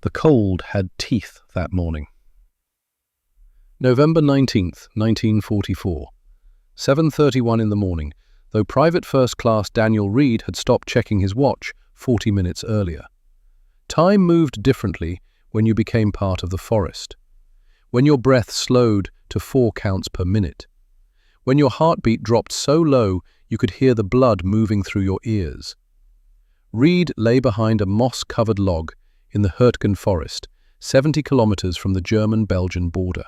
The cold had teeth that morning. November 19th, 1944. 7:31 in the morning, though Private First Class Daniel Reed had stopped checking his watch 40 minutes earlier. Time moved differently when you became part of the forest. When your breath slowed to 4 counts per minute. When your heartbeat dropped so low you could hear the blood moving through your ears. Reed lay behind a moss-covered log in the Hurtgen forest, 70 kilometers from the German-Belgian border.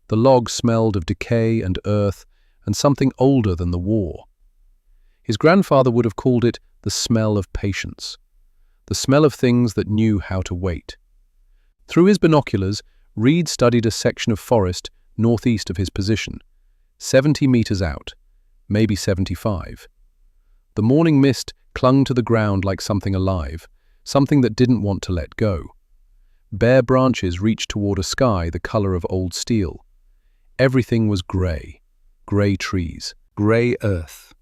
The log smelled of decay and earth and something older than the war. His grandfather would have called it the smell of patience, the smell of things that knew how to wait. Through his binoculars, Reed studied a section of forest northeast of his position, 70 meters out, maybe 75. The morning mist clung to the ground like something alive, something that didn't want to let go. Bare branches reached toward a sky the color of old steel. Everything was grey. Grey trees, grey earth,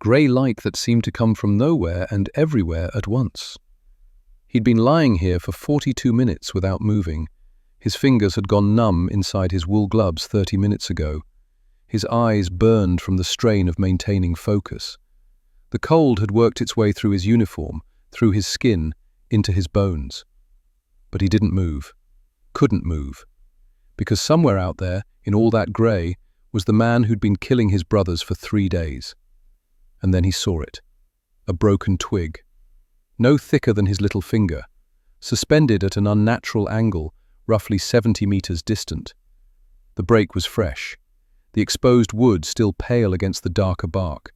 grey light that seemed to come from nowhere and everywhere at once. He'd been lying here for 42 minutes without moving. His fingers had gone numb inside his wool gloves 30 minutes ago. His eyes burned from the strain of maintaining focus. The cold had worked its way through his uniform, through his skin, into his bones. But he didn't move, couldn't move, because somewhere out there, in all that grey, was the man who'd been killing his brothers for 3 days. And then he saw it. A broken twig. No thicker than his little finger, suspended at an unnatural angle, roughly 70 meters distant. The break was fresh, the exposed wood still pale against the darker bark.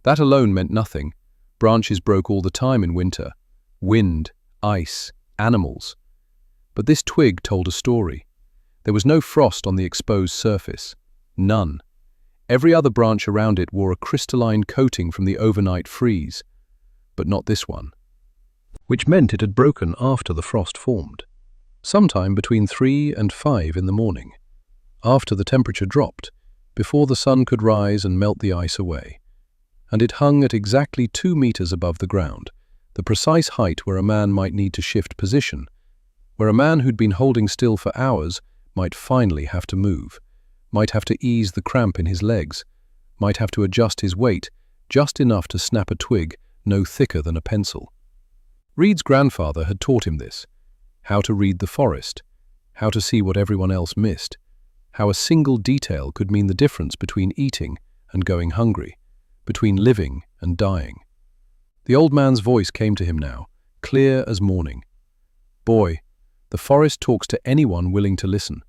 That alone meant nothing. Branches broke all the time in winter. Wind, ice, animals. But this twig told a story. There was no frost on the exposed surface. None. Every other branch around it wore a crystalline coating from the overnight freeze. But not this one. Which meant it had broken after the frost formed. Sometime between 3 and 5 in the morning. After the temperature dropped, before the sun could rise and melt the ice away. And it hung at exactly 2 meters above the ground, the precise height where a man might need to shift position, where a man who'd been holding still for hours might finally have to move, might have to ease the cramp in his legs, might have to adjust his weight just enough to snap a twig no thicker than a pencil. Reed's grandfather had taught him this, how to read the forest, how to see what everyone else missed, how a single detail could mean the difference between eating and going hungry, between living and dying. The old man's voice came to him now, clear as morning. Boy, the forest talks to anyone willing to listen.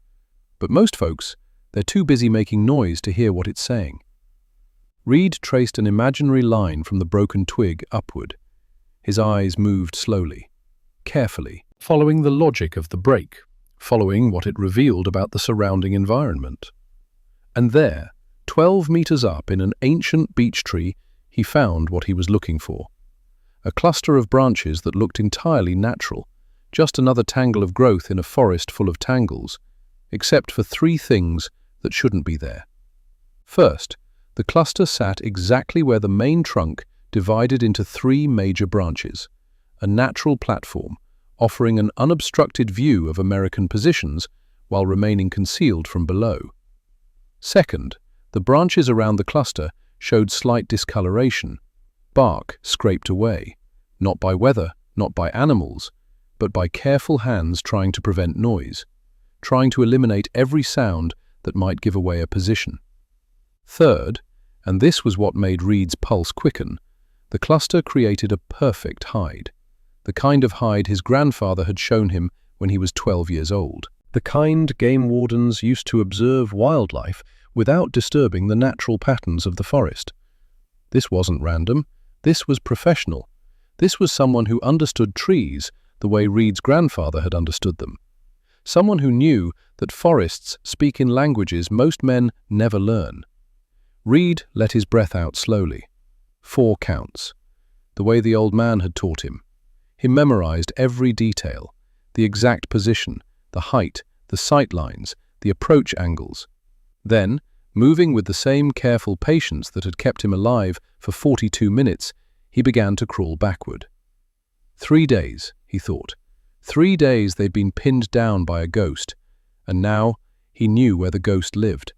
But most folks, they're too busy making noise to hear what it's saying. Reed traced an imaginary line from the broken twig upward. His eyes moved slowly, carefully, following the logic of the break, following what it revealed about the surrounding environment. And there, 12 meters up in an ancient beech tree, he found what he was looking for. A cluster of branches that looked entirely natural, just another tangle of growth in a forest full of tangles, except for 3 things that shouldn't be there. First, the cluster sat exactly where the main trunk divided into 3 major branches, a natural platform offering an unobstructed view of American positions while remaining concealed from below. Second, the branches around the cluster showed slight discoloration, bark scraped away, not by weather, not by animals, but by careful hands trying to prevent noise, trying to eliminate every sound that might give away a position. Third, and this was what made Reed's pulse quicken, the cluster created a perfect hide, the kind of hide his grandfather had shown him when he was 12 years old, the kind game wardens used to observe wildlife without disturbing the natural patterns of the forest. This wasn't random. This was professional. This was someone who understood trees the way Reed's grandfather had understood them. Someone who knew that forests speak in languages most men never learn. Reed let his breath out slowly. 4 counts. The way the old man had taught him. He memorized every detail, the exact position, the height, the sight lines, the approach angles. Then, moving with the same careful patience that had kept him alive for 42 minutes, he began to crawl backward. 3 days, he thought. 3 days they'd been pinned down by a ghost, and now he knew where the ghost lived.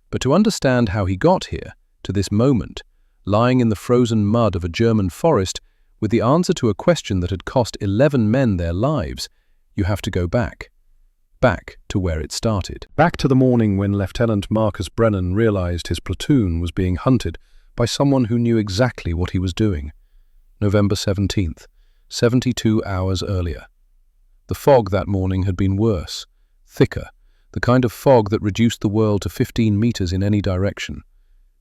But to understand how he got here, to this moment, lying in the frozen mud of a German forest, with the answer to a question that had cost 11 men their lives, you have to go back. Back to where it started. Back to the morning when Lieutenant Marcus Brennan realized his platoon was being hunted by someone who knew exactly what he was doing. November 17th, 72 hours earlier. The fog that morning had been worse, thicker, the kind of fog that reduced the world to 15 meters in any direction.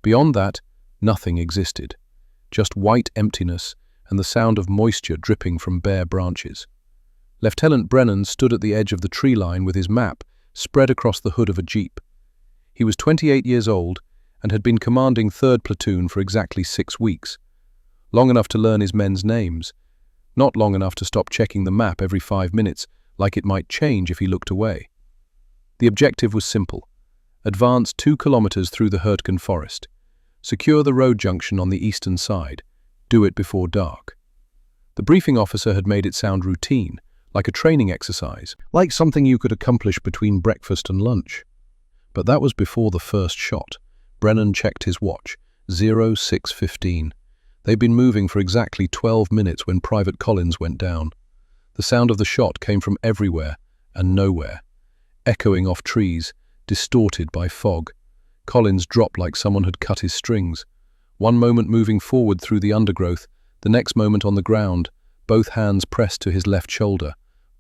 Beyond that, nothing existed. Just white emptiness and the sound of moisture dripping from bare branches. Lieutenant Brennan stood at the edge of the tree line with his map spread across the hood of a jeep. He was 28 years old and had been commanding 3rd Platoon for exactly 6 weeks. Long enough to learn his men's names. Not long enough to stop checking the map every 5 minutes, like it might change if he looked away. The objective was simple. Advance 2 kilometers through the Hurtgen forest. Secure the road junction on the eastern side. Do it before dark. The briefing officer had made it sound routine, like a training exercise, like something you could accomplish between breakfast and lunch. But that was before the first shot. Brennan checked his watch. 06:15. They'd been moving for exactly 12 minutes when Private Collins went down. The sound of the shot came from everywhere and nowhere, echoing off trees, distorted by fog. Collins dropped like someone had cut his strings. One moment moving forward through the undergrowth, the next moment on the ground, both hands pressed to his left shoulder,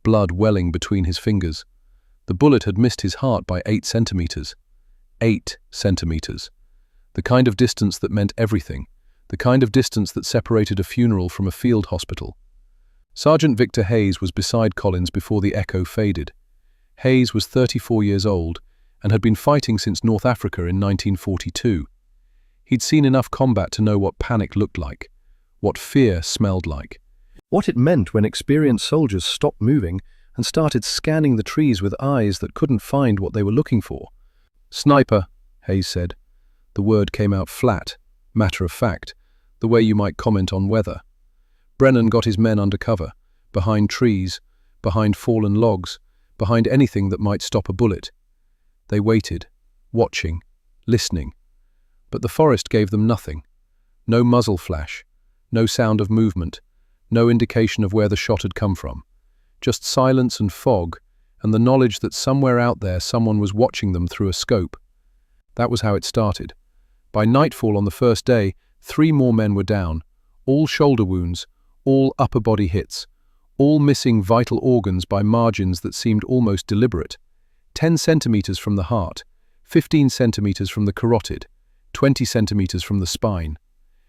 blood welling between his fingers. The bullet had missed his heart by 8 centimeters. 8 centimeters. The kind of distance that meant everything. The kind of distance that separated a funeral from a field hospital. Sergeant Victor Hayes was beside Collins before the echo faded. Hayes was 34 years old and had been fighting since North Africa in 1942. He'd seen enough combat to know what panic looked like, what fear smelled like, what it meant when experienced soldiers stopped moving and started scanning the trees with eyes that couldn't find what they were looking for. "Sniper," Hayes said. The word came out flat, matter of fact, the way you might comment on weather. Brennan got his men under cover, behind trees, behind fallen logs, behind anything that might stop a bullet. They waited, watching, listening. But the forest gave them nothing. No muzzle flash, no sound of movement, no indication of where the shot had come from. Just silence and fog, and the knowledge that somewhere out there someone was watching them through a scope. That was how it started. By nightfall on the first day, 3 more men were down, all shoulder wounds, all upper body hits, all missing vital organs by margins that seemed almost deliberate. 10 centimeters from the heart, 15 centimeters from the carotid, 20 centimeters from the spine.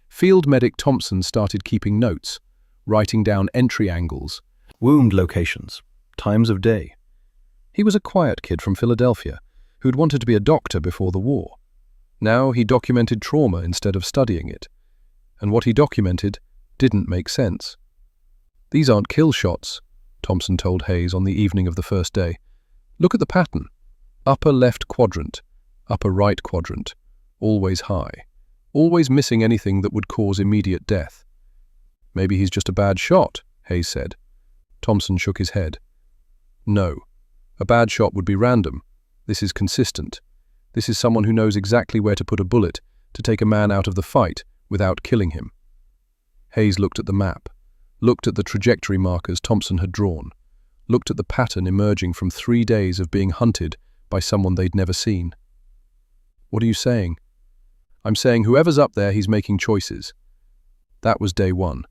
Field medic Thompson started keeping notes, writing down entry angles, wound locations, times of day. He was a quiet kid from Philadelphia who'd wanted to be a doctor before the war. Now he documented trauma instead of studying it, and what he documented didn't make sense. "These aren't kill shots," Thompson told Hayes on the evening of the first day. "Look at the pattern. Upper left quadrant, upper right quadrant, always high, always missing anything that would cause immediate death." "Maybe he's just a bad shot," Hayes said. Thompson shook his head. "No, a bad shot would be random. This is consistent. This is someone who knows exactly where to put a bullet to take a man out of the fight without killing him." Hayes looked at the map, looked at the trajectory markers Thompson had drawn, looked at the pattern emerging from 3 days of being hunted by someone they'd never seen. "What are you saying?" "I'm saying whoever's up there, he's making choices." That was day 1.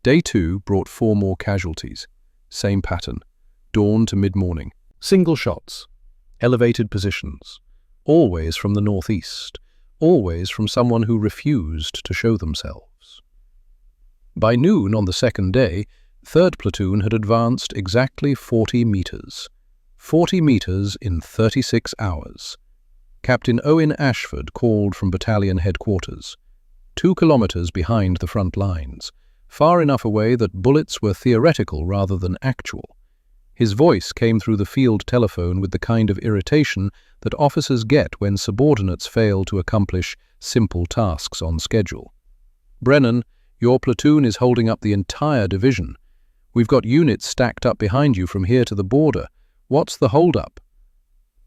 Day 2 brought 4 more casualties. Same pattern. Dawn to mid-morning. Single shots. Elevated positions. Always from the northeast. Always from someone who refused to show themselves. By noon on the second day, 3rd Platoon had advanced exactly 40 meters. 40 meters in 36 hours. Captain Owen Ashford called from battalion headquarters. 2 kilometers behind the front lines, far enough away that bullets were theoretical rather than actual. His voice came through the field telephone with the kind of irritation that officers get when subordinates fail to accomplish simple tasks on schedule. "Brennan, your platoon is holding up the entire division. We've got units stacked up behind you from here to the border. What's the holdup?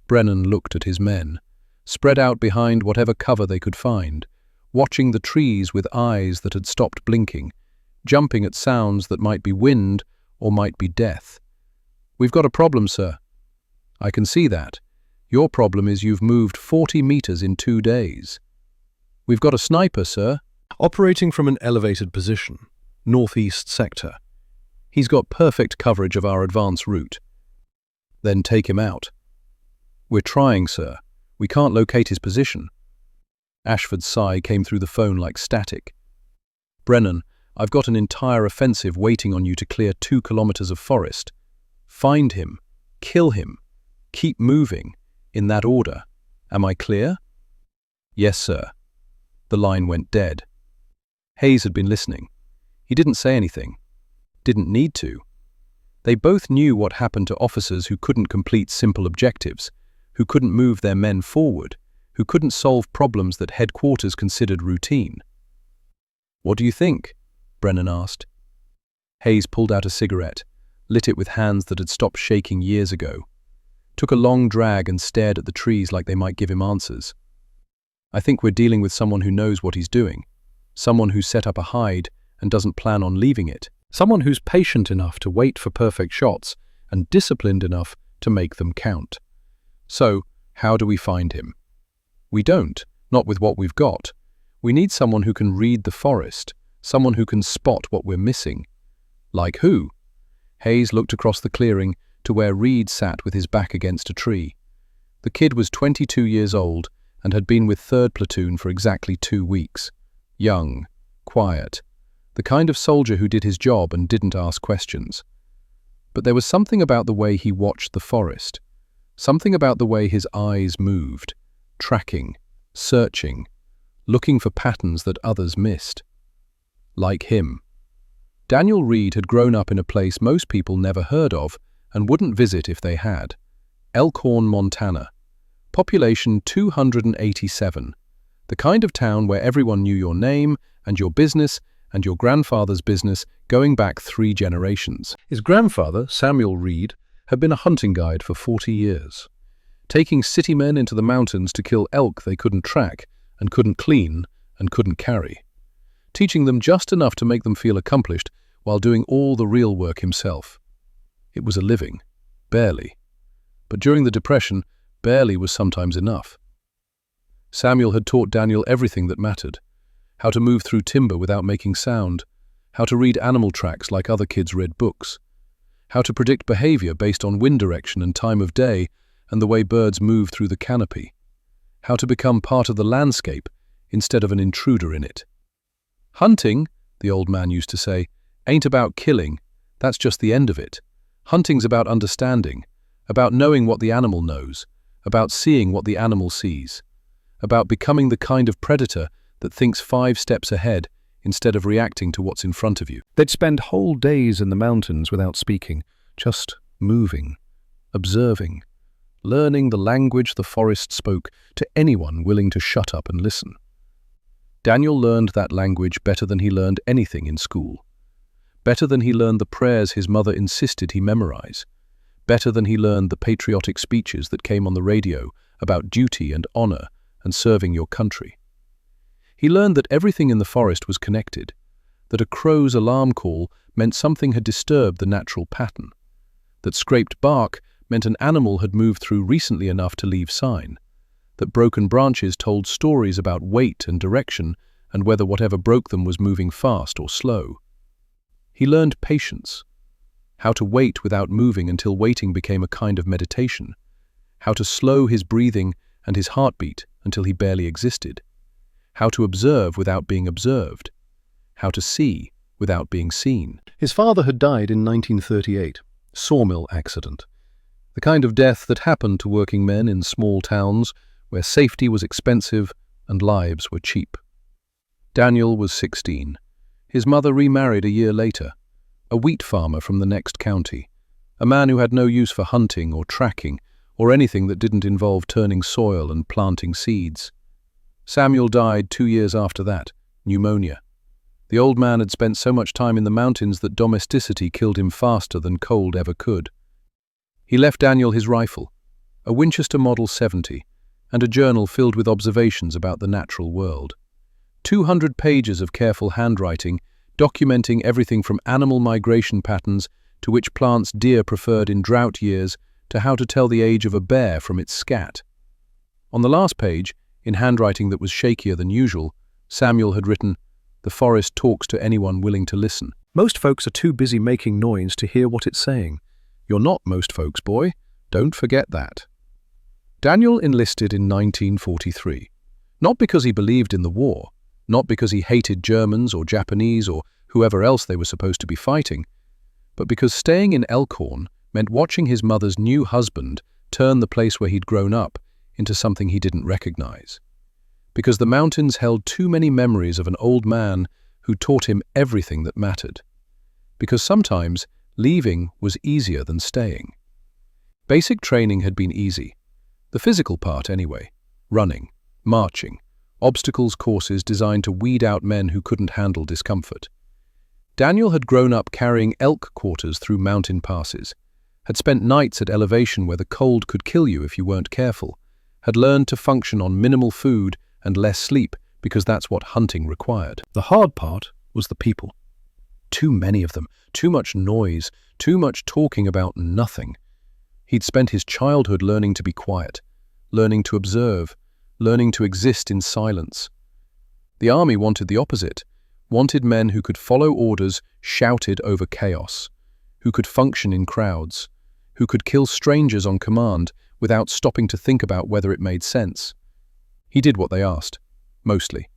Brennan looked at his men, spread out behind whatever cover they could find, watching the trees with eyes that had stopped blinking, jumping at sounds that might be wind or might be death. We've got a problem, sir. I can see that. Your problem is you've moved 40 meters in 2 days. We've got a sniper, sir. Operating from an elevated position, northeast sector. He's got perfect coverage of our advance route. Then take him out. We're trying, sir. We can't locate his position. Ashford's sigh came through the phone like static. Brennan, I've got an entire offensive waiting on you to clear 2 kilometers of forest. Find him. Kill him. Keep moving. In that order. Am I clear? Yes, sir. The line went dead. Hayes had been listening. He didn't say anything. Didn't need to. They both knew what happened to officers who couldn't complete simple objectives, who couldn't move their men forward, who couldn't solve problems that headquarters considered routine. What do you think? Brennan asked. Hayes pulled out a cigarette, lit it with hands that had stopped shaking years ago, took a long drag and stared at the trees like they might give him answers. I think we're dealing with someone who knows what he's doing, someone who's set up a hide and doesn't plan on leaving it, someone who's patient enough to wait for perfect shots and disciplined enough to make them count. So, how do we find him? We don't, not with what we've got. We need someone who can read the forest, someone who can spot what we're missing. Like who? Hayes looked across the clearing to where Reed sat with his back against a tree. The kid was 22 years old and had been with 3rd Platoon for exactly 2 weeks. Young, quiet, the kind of soldier who did his job and didn't ask questions. But there was something about the way he watched the forest, something about the way his eyes moved, tracking, searching, looking for patterns that others missed. Like him. Daniel Reed had grown up in a place most people never heard of and wouldn't visit if they had. Elkhorn, Montana. Population 287. The kind of town where everyone knew your name and your business and your grandfather's business going back 3 generations. His grandfather, Samuel Reed, had been a hunting guide for 40 years, taking city men into the mountains to kill elk they couldn't track and couldn't clean and couldn't carry, teaching them just enough to make them feel accomplished while doing all the real work himself. It was a living, barely. But during the Depression, barely was sometimes enough. Samuel had taught Daniel everything that mattered: how to move through timber without making sound, how to read animal tracks like other kids read books, how to predict behavior based on wind direction and time of day and the way birds move through the canopy, how to become part of the landscape instead of an intruder in it. Hunting, the old man used to say, ain't about killing, that's just the end of it. Hunting's about understanding, about knowing what the animal knows, about seeing what the animal sees, about becoming the kind of predator that thinks 5 steps ahead instead of reacting to what's in front of you. They'd spend whole days in the mountains without speaking, just moving, observing, learning the language the forest spoke to anyone willing to shut up and listen. Daniel learned that language better than he learned anything in school, better than he learned the prayers his mother insisted he memorize, better than he learned the patriotic speeches that came on the radio about duty and honor and serving your country. He learned that everything in the forest was connected, that a crow's alarm call meant something had disturbed the natural pattern, that scraped bark meant an animal had moved through recently enough to leave sign, that broken branches told stories about weight and direction and whether whatever broke them was moving fast or slow. He learned patience, how to wait without moving until waiting became a kind of meditation, how to slow his breathing and his heartbeat until he barely existed, how to observe without being observed, how to see without being seen. His father had died in 1938, sawmill accident, the kind of death that happened to working men in small towns where safety was expensive and lives were cheap. Daniel was 16. His mother remarried a year later, a wheat farmer from the next county, a man who had no use for hunting or tracking or anything that didn't involve turning soil and planting seeds. Samuel died 2 years after that, pneumonia. The old man had spent so much time in the mountains that domesticity killed him faster than cold ever could. He left Daniel his rifle, a Winchester Model 70, and a journal filled with observations about the natural world. 200 pages of careful handwriting, documenting everything from animal migration patterns to which plants deer preferred in drought years to how to tell the age of a bear from its scat. On the last page, in handwriting that was shakier than usual, Samuel had written, "The forest talks to anyone willing to listen. Most folks are too busy making noise to hear what it's saying. You're not most folks, boy. Don't forget that." Daniel enlisted in 1943, not because he believed in the war, not because he hated Germans or Japanese or whoever else they were supposed to be fighting, but because staying in Elkhorn meant watching his mother's new husband turn the place where he'd grown up into something he didn't recognize. Because the mountains held too many memories of an old man who taught him everything that mattered. Because sometimes leaving was easier than staying. Basic training had been easy. The physical part anyway. Running, marching, obstacles courses designed to weed out men who couldn't handle discomfort. Daniel had grown up carrying elk quarters through mountain passes, had spent nights at elevation where the cold could kill you if you weren't careful, had learned to function on minimal food and less sleep because that's what hunting required. The hard part was the people. Too many of them, too much noise, too much talking about nothing. He'd spent his childhood learning to be quiet, learning to observe, learning to exist in silence. The army wanted the opposite, wanted men who could follow orders shouted over chaos, who could function in crowds, who could kill strangers on command without stopping to think about whether it made sense. He did what they asked, mostly.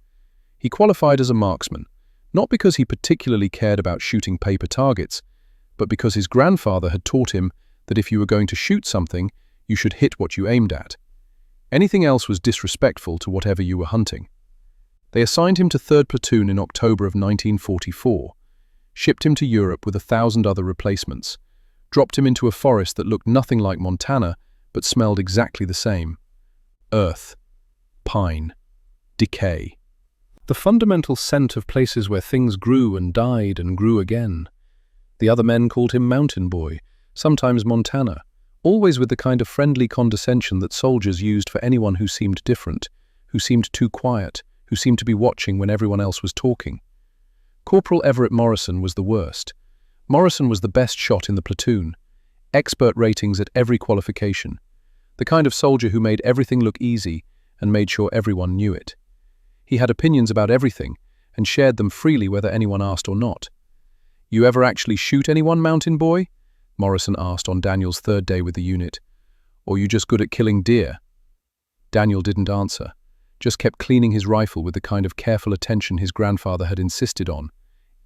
He qualified as a marksman, not because he particularly cared about shooting paper targets, but because his grandfather had taught him that if you were going to shoot something, you should hit what you aimed at. Anything else was disrespectful to whatever you were hunting. They assigned him to 3rd Platoon in October of 1944, shipped him to Europe with 1,000 other replacements, dropped him into a forest that looked nothing like Montana, but smelled exactly the same. Earth, pine, decay. The fundamental scent of places where things grew and died and grew again. The other men called him Mountain Boy, sometimes Montana, always with the kind of friendly condescension that soldiers used for anyone who seemed different, who seemed too quiet, who seemed to be watching when everyone else was talking. Corporal Everett Morrison was the worst. Morrison was the best shot in the platoon, expert ratings at every qualification, the kind of soldier who made everything look easy and made sure everyone knew it. He had opinions about everything and shared them freely whether anyone asked or not. "You ever actually shoot anyone, Mountain Boy?" Morrison asked on Daniel's 3rd day with the unit. "Or you just good at killing deer?" Daniel didn't answer, just kept cleaning his rifle with the kind of careful attention his grandfather had insisted on.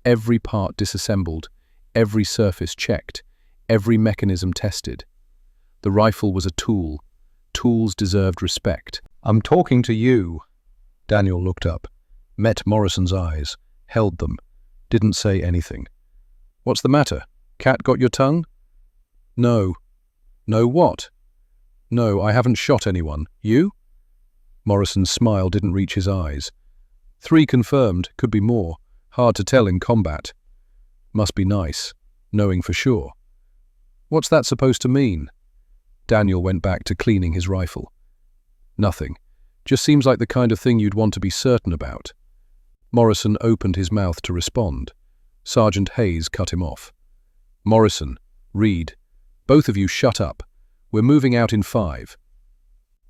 Every part disassembled, every surface checked, every mechanism tested. The rifle was a tool. Tools deserved respect. "I'm talking to you." Daniel looked up, met Morrison's eyes, held them, didn't say anything. "What's the matter? Cat got your tongue?" "No." "No what?" "No, I haven't shot anyone. You?" Morrison's smile didn't reach his eyes. 3 confirmed, could be more. Hard to tell in combat. Must be nice, knowing for sure. What's that supposed to mean? Daniel went back to cleaning his rifle. Nothing. Just seems like the kind of thing you'd want to be certain about. Morrison opened his mouth to respond. Sergeant Hayes cut him off. "Morrison, Reed, both of you shut up. We're moving out in 5.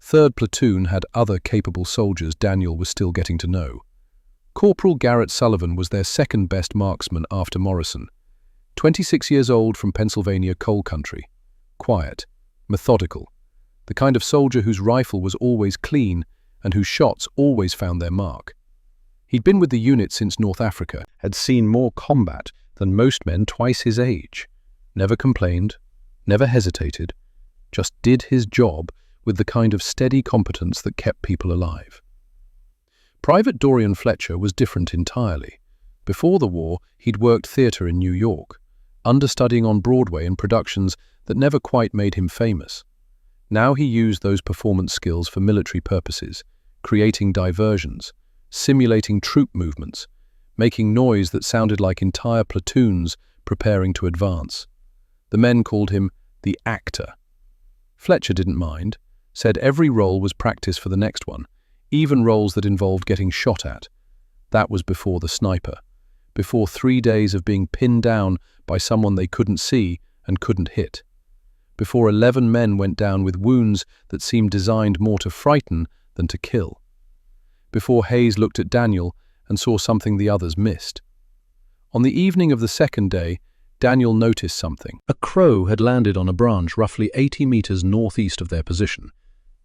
3rd Platoon had other capable soldiers Daniel was still getting to know. Corporal Garrett Sullivan was their 2nd best marksman after Morrison. 26 years old from Pennsylvania coal country. Quiet, methodical. The kind of soldier whose rifle was always clean and whose shots always found their mark. He'd been with the unit since North Africa, had seen more combat than most men twice his age. Never complained, never hesitated, just did his job with the kind of steady competence that kept people alive. Private Dorian Fletcher was different entirely. Before the war, he'd worked theatre in New York, understudying on Broadway in productions that never quite made him famous. Now he used those performance skills for military purposes, creating diversions, simulating troop movements, making noise that sounded like entire platoons preparing to advance. The men called him the actor. Fletcher didn't mind, said every role was practice for the next one, even roles that involved getting shot at. That was before the sniper, before 3 days of being pinned down by someone they couldn't see and couldn't hit, before 11 men went down with wounds that seemed designed more to frighten than to kill, before Hayes looked at Daniel and saw something the others missed. On the evening of the second day, Daniel noticed something. A crow had landed on a branch roughly 80 meters northeast of their position.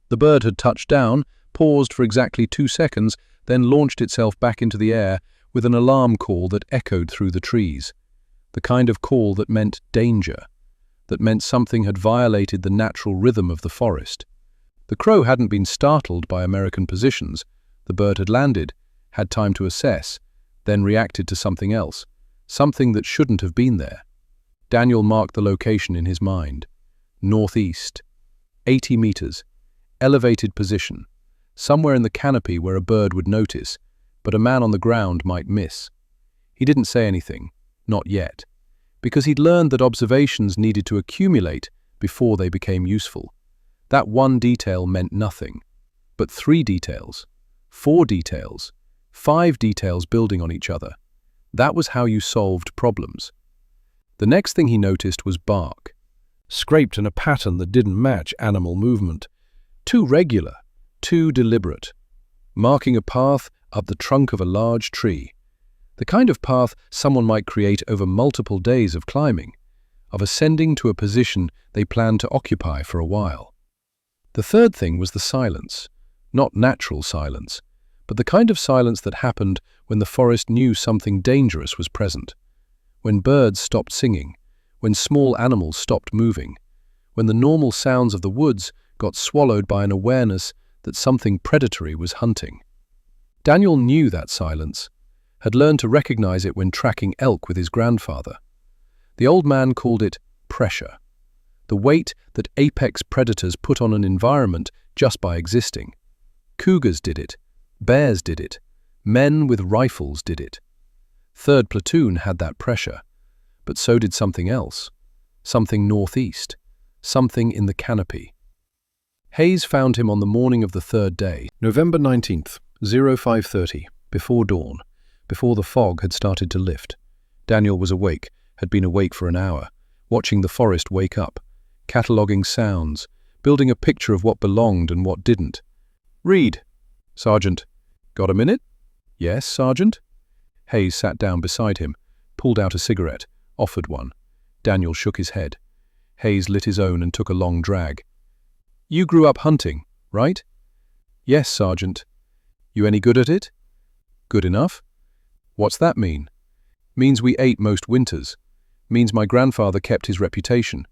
The bird had touched down, paused for exactly 2 seconds, then launched itself back into the air with an alarm call that echoed through the trees. The kind of call that meant danger, that meant something had violated the natural rhythm of the forest. The crow hadn't been startled by American positions. The bird had landed, had time to assess, then reacted to something else, something that shouldn't have been there. Daniel marked the location in his mind. Northeast. 80 meters. Elevated position. Somewhere in the canopy where a bird would notice, but a man on the ground might miss. He didn't say anything, not yet, because he'd learned that observations needed to accumulate before they became useful. That one detail meant nothing, but 3 details, 4 details, 5 details building on each other. That was how you solved problems. The next thing he noticed was bark, scraped in a pattern that didn't match animal movement. Too regular, too deliberate, marking a path up the trunk of a large tree. The kind of path someone might create over multiple days of climbing, of ascending to a position they planned to occupy for a while. The third thing was the silence, not natural silence, but the kind of silence that happened when the forest knew something dangerous was present, when birds stopped singing, when small animals stopped moving, when the normal sounds of the woods got swallowed by an awareness that something predatory was hunting. Daniel knew that silence, had learned to recognize it when tracking elk with his grandfather. The old man called it pressure, the weight that apex predators put on an environment just by existing. Cougars did it. Bears did it. Men with rifles did it. 3rd Platoon had that pressure, but so did something else, something northeast, something in the canopy. Hayes found him on the morning of the 3rd day, November 19th, 05:30, before dawn, before the fog had started to lift. Daniel was awake, had been awake for an hour, watching the forest wake up, cataloguing sounds, building a picture of what belonged and what didn't. "Reed." "Sergeant." "Got a minute?" "Yes, Sergeant." Hayes sat down beside him, pulled out a cigarette, offered one. Daniel shook his head. Hayes lit his own and took a long drag. "You grew up hunting, right?" "Yes, Sergeant." "You any good at it?" "Good enough." "What's that mean?" "Means we ate most winters. Means my grandfather kept his reputation.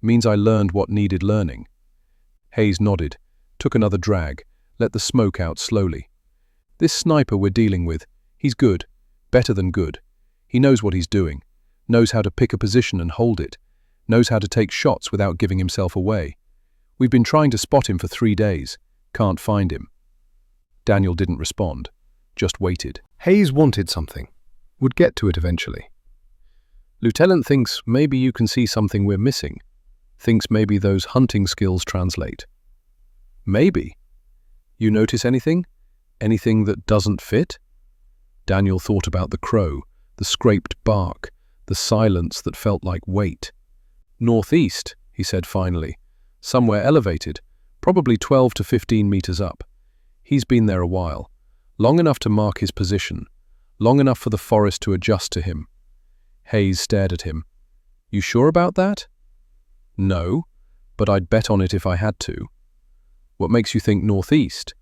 Means I learned what needed learning." Hayes nodded, took another drag, let the smoke out slowly. "This sniper we're dealing with, he's good, better than good. He knows what he's doing, knows how to pick a position and hold it, knows how to take shots without giving himself away. We've been trying to spot him for 3 days, can't find him." Daniel didn't respond, just waited. Hayes wanted something, would get to it eventually. "Lieutenant thinks maybe you can see something we're missing, thinks maybe those hunting skills translate." "Maybe. You notice anything? Anything that doesn't fit?" Daniel thought about the crow, the scraped bark, the silence that felt like weight. "Northeast," he said finally. "Somewhere elevated, probably 12 to 15 meters up. He's been there a while, long enough to mark his position, long enough for the forest to adjust to him." Hayes stared at him. "You sure about that?" "No, but I'd bet on it if I had to." "What makes you think northeast?"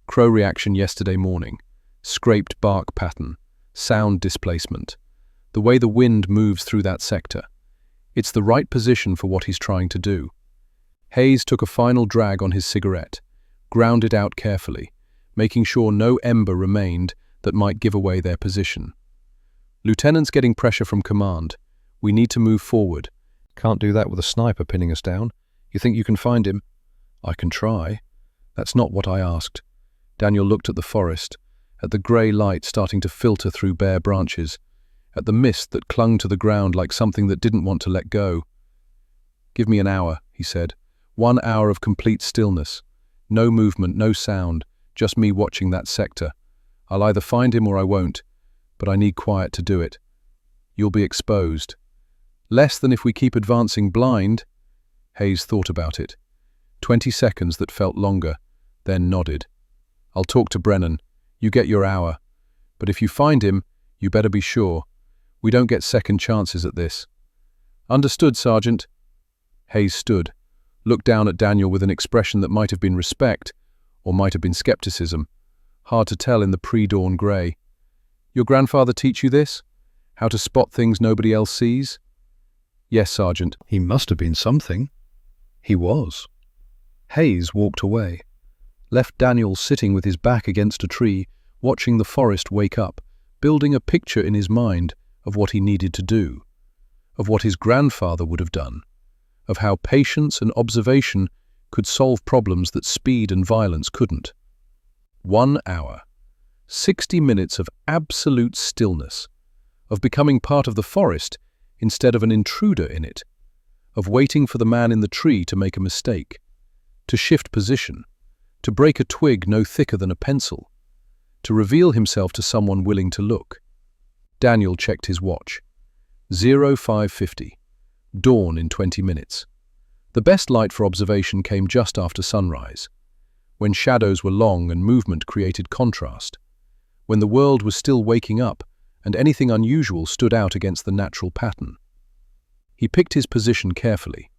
"Crow reaction yesterday morning. Scraped bark pattern. Sound displacement. The way the wind moves through that sector. It's the right position for what he's trying to do." Hayes took a final drag on his cigarette, ground it out carefully, making sure no ember remained that might give away their position. "Lieutenant's getting pressure from command. We need to move forward." "Can't do that with a sniper pinning us down. You think you can find him?" "I can try." "That's not what I asked." Daniel looked at the forest, at the grey light starting to filter through bare branches, at the mist that clung to the ground like something that didn't want to let go. "Give me an hour," he said. 1 hour of complete stillness. No movement, no sound, just me watching that sector. I'll either find him or I won't, but I need quiet to do it. You'll be exposed. Less than if we keep advancing blind. Hayes thought about it. 20 seconds that felt longer, then nodded. "I'll talk to Brennan. You get your hour. But if you find him, you better be sure. We don't get second chances at this." "Understood, Sergeant." Hayes stood, looked down at Daniel with an expression that might have been respect, or might have been skepticism. Hard to tell in the pre-dawn grey. "Your grandfather teach you this? How to spot things nobody else sees?" "Yes, Sergeant." He must have been something. He was. Hayes walked away, left Daniel sitting with his back against a tree, watching the forest wake up, building a picture in his mind of what he needed to do, of what his grandfather would have done, of how patience and observation could solve problems that speed and violence couldn't. 1 hour, 60 minutes of absolute stillness, of becoming part of the forest instead of an intruder in it, of waiting for the man in the tree to make a mistake, to shift position, to break a twig no thicker than a pencil, to reveal himself to someone willing to look. Daniel checked his watch. 0550. Dawn in 20 minutes. The best light for observation came just after sunrise, when shadows were long and movement created contrast, when the world was still waking up and anything unusual stood out against the natural pattern. He picked his position carefully,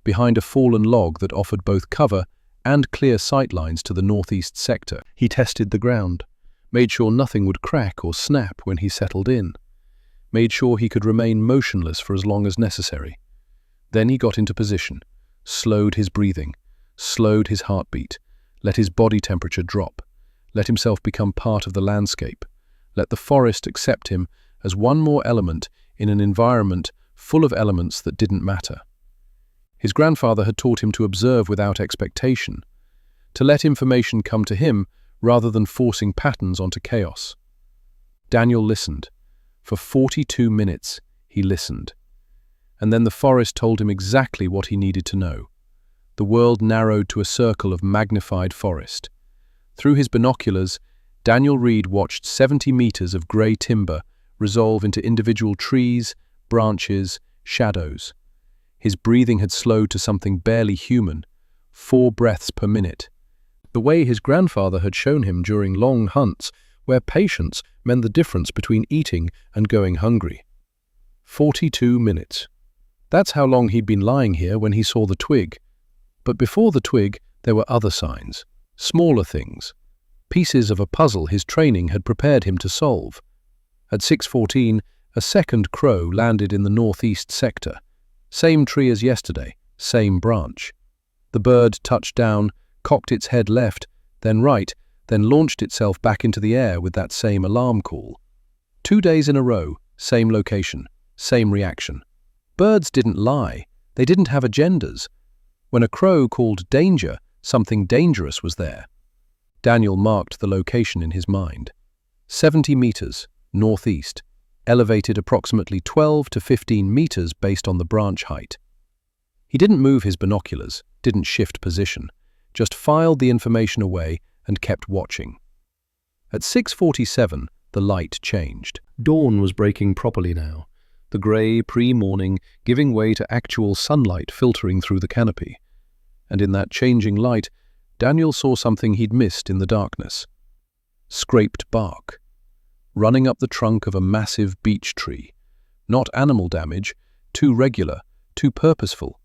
behind a fallen log that offered both cover and clear sightlines to the northeast sector. He tested the ground, made sure nothing would crack or snap when he settled in, made sure he could remain motionless for as long as necessary. Then he got into position, slowed his breathing, slowed his heartbeat, let his body temperature drop, let himself become part of the landscape, let the forest accept him as one more element in an environment full of elements that didn't matter. His grandfather had taught him to observe without expectation, to let information come to him rather than forcing patterns onto chaos. Daniel listened. For 42 minutes, he listened. And then the forest told him exactly what he needed to know. The world narrowed to a circle of magnified forest. Through his binoculars, Daniel Reed watched 70 meters of grey timber resolve into individual trees, branches, shadows. His breathing had slowed to something barely human, 4 breaths per minute. The way his grandfather had shown him during long hunts, where patience meant the difference between eating and going hungry. 42 minutes. That's how long he'd been lying here when he saw the twig. But before the twig, there were other signs, smaller things, pieces of a puzzle his training had prepared him to solve. At 6:14, a second crow landed in the northeast sector. Same tree as yesterday, same branch. The bird touched down, cocked its head left, then right, then launched itself back into the air with that same alarm call. 2 days in a row, same location, same reaction. Birds didn't lie. They didn't have agendas. When a crow called danger, something dangerous was there. Daniel marked the location in his mind. 70 meters, northeast, elevated approximately 12 to 15 meters based on the branch height. He didn't move his binoculars, didn't shift position, just filed the information away and kept watching. At 6:47, the light changed. Dawn was breaking properly now, the grey pre-morning giving way to actual sunlight filtering through the canopy. And in that changing light, Daniel saw something he'd missed in the darkness. Scraped bark, running up the trunk of a massive beech tree. Not animal damage, too regular, too purposeful.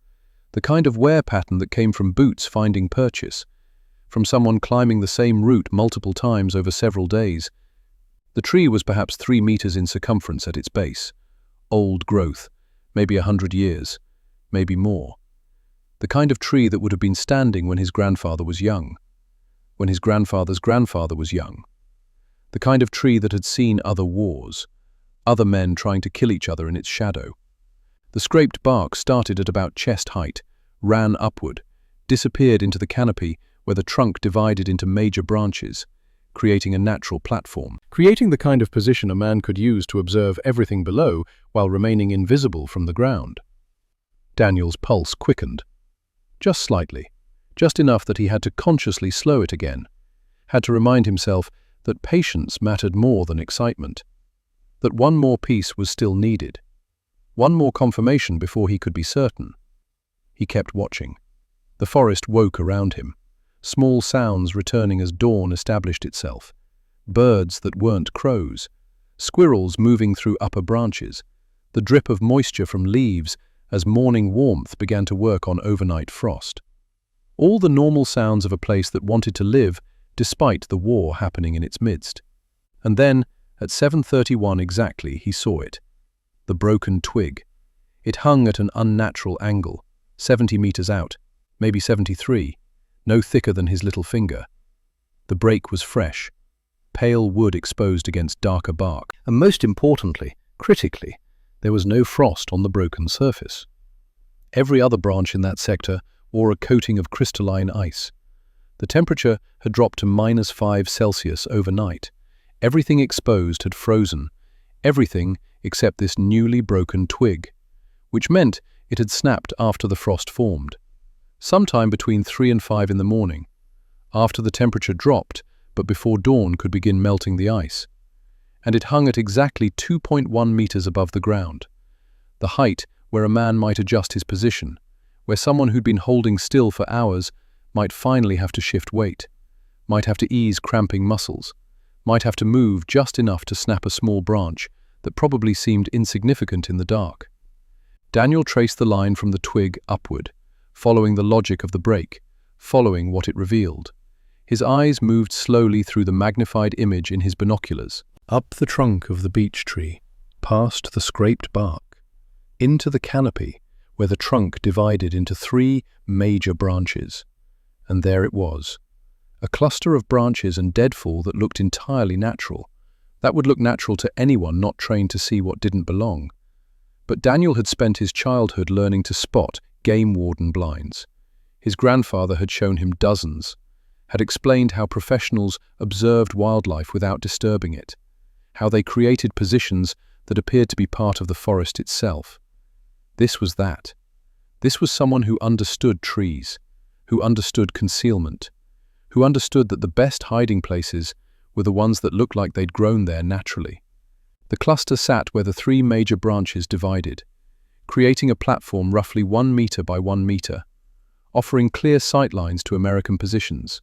The kind of wear pattern that came from boots finding purchase, from someone climbing the same route multiple times over several days. The tree was perhaps 3 meters in circumference at its base. Old growth, maybe 100 years, maybe more. The kind of tree that would have been standing when his grandfather was young, when his grandfather's grandfather was young. The kind of tree that had seen other wars, other men trying to kill each other in its shadow. The scraped bark started at about chest height, ran upward, disappeared into the canopy where the trunk divided into major branches, creating a natural platform, creating the kind of position a man could use to observe everything below while remaining invisible from the ground. Daniel's pulse quickened. Just slightly, just enough that he had to consciously slow it again, had to remind himself that patience mattered more than excitement, that one more piece was still needed, one more confirmation before he could be certain. He kept watching. The forest woke around him, small sounds returning as dawn established itself, birds that weren't crows, squirrels moving through upper branches, the drip of moisture from leaves as morning warmth began to work on overnight frost. All the normal sounds of a place that wanted to live despite the war happening in its midst. And then, at 7:31 exactly, he saw it. The broken twig. It hung at an unnatural angle, 70 meters out, maybe 73, no thicker than his little finger. The break was fresh, pale wood exposed against darker bark, and most importantly, critically, there was no frost on the broken surface. Every other branch in that sector wore a coating of crystalline ice. The temperature had dropped to -5 overnight. Everything exposed had frozen, everything except this newly broken twig, which meant it had snapped after the frost formed, sometime between 3 and 5 in the morning, after the temperature dropped but before dawn could begin melting the ice. And it hung at exactly 2.1 meters above the ground, the height where a man might adjust his position, where someone who'd been holding still for hours might finally have to shift weight, might have to ease cramping muscles, might have to move just enough to snap a small branch that probably seemed insignificant in the dark. Daniel traced the line from the twig upward, following the logic of the break, following what it revealed. His eyes moved slowly through the magnified image in his binoculars, up the trunk of the beech tree, past the scraped bark, into the canopy where the trunk divided into 3 major branches. And there it was, a cluster of branches and deadfall that looked entirely natural. That would look natural to anyone not trained to see what didn't belong. But Daniel had spent his childhood learning to spot game warden blinds. His grandfather had shown him dozens, had explained how professionals observed wildlife without disturbing it, how they created positions that appeared to be part of the forest itself. This was that. This was someone who understood trees, who understood concealment, who understood that the best hiding places were the ones that looked like they'd grown there naturally. The cluster sat where the 3 major branches divided, creating a platform roughly 1 meter by 1 meter, offering clear sightlines to American positions,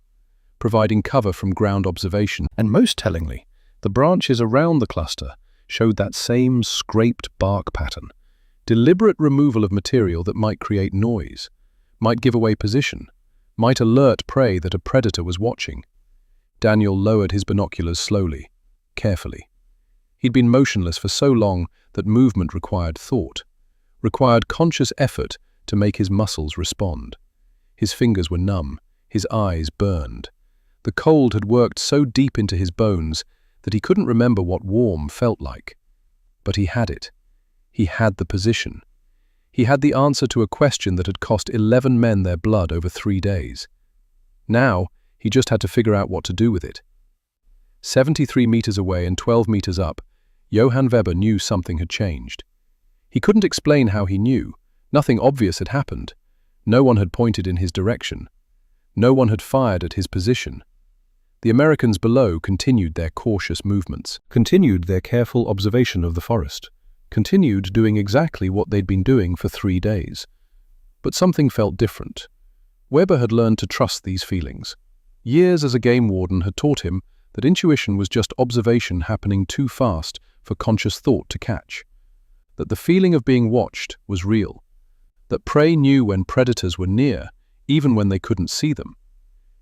providing cover from ground observation. And most tellingly, the branches around the cluster showed that same scraped bark pattern, deliberate removal of material that might create noise, might give away position, might alert prey that a predator was watching. Daniel lowered his binoculars slowly, carefully. He'd been motionless for so long that movement required thought, required conscious effort to make his muscles respond. His fingers were numb, his eyes burned. The cold had worked so deep into his bones that he couldn't remember what warm felt like. But he had it. He had the position. He had the answer to a question that had cost 11 men their blood over 3 days. Now, he just had to figure out what to do with it. 73 meters away and 12 meters up, Johann Weber knew something had changed. He couldn't explain how he knew. Nothing obvious had happened. No one had pointed in his direction. No one had fired at his position. The Americans below continued their cautious movements, continued their careful observation of the forest, continued doing exactly what they'd been doing for 3 days. But something felt different. Weber had learned to trust these feelings. Years as a game warden had taught him that intuition was just observation happening too fast for conscious thought to catch. That the feeling of being watched was real. That prey knew when predators were near, even when they couldn't see them.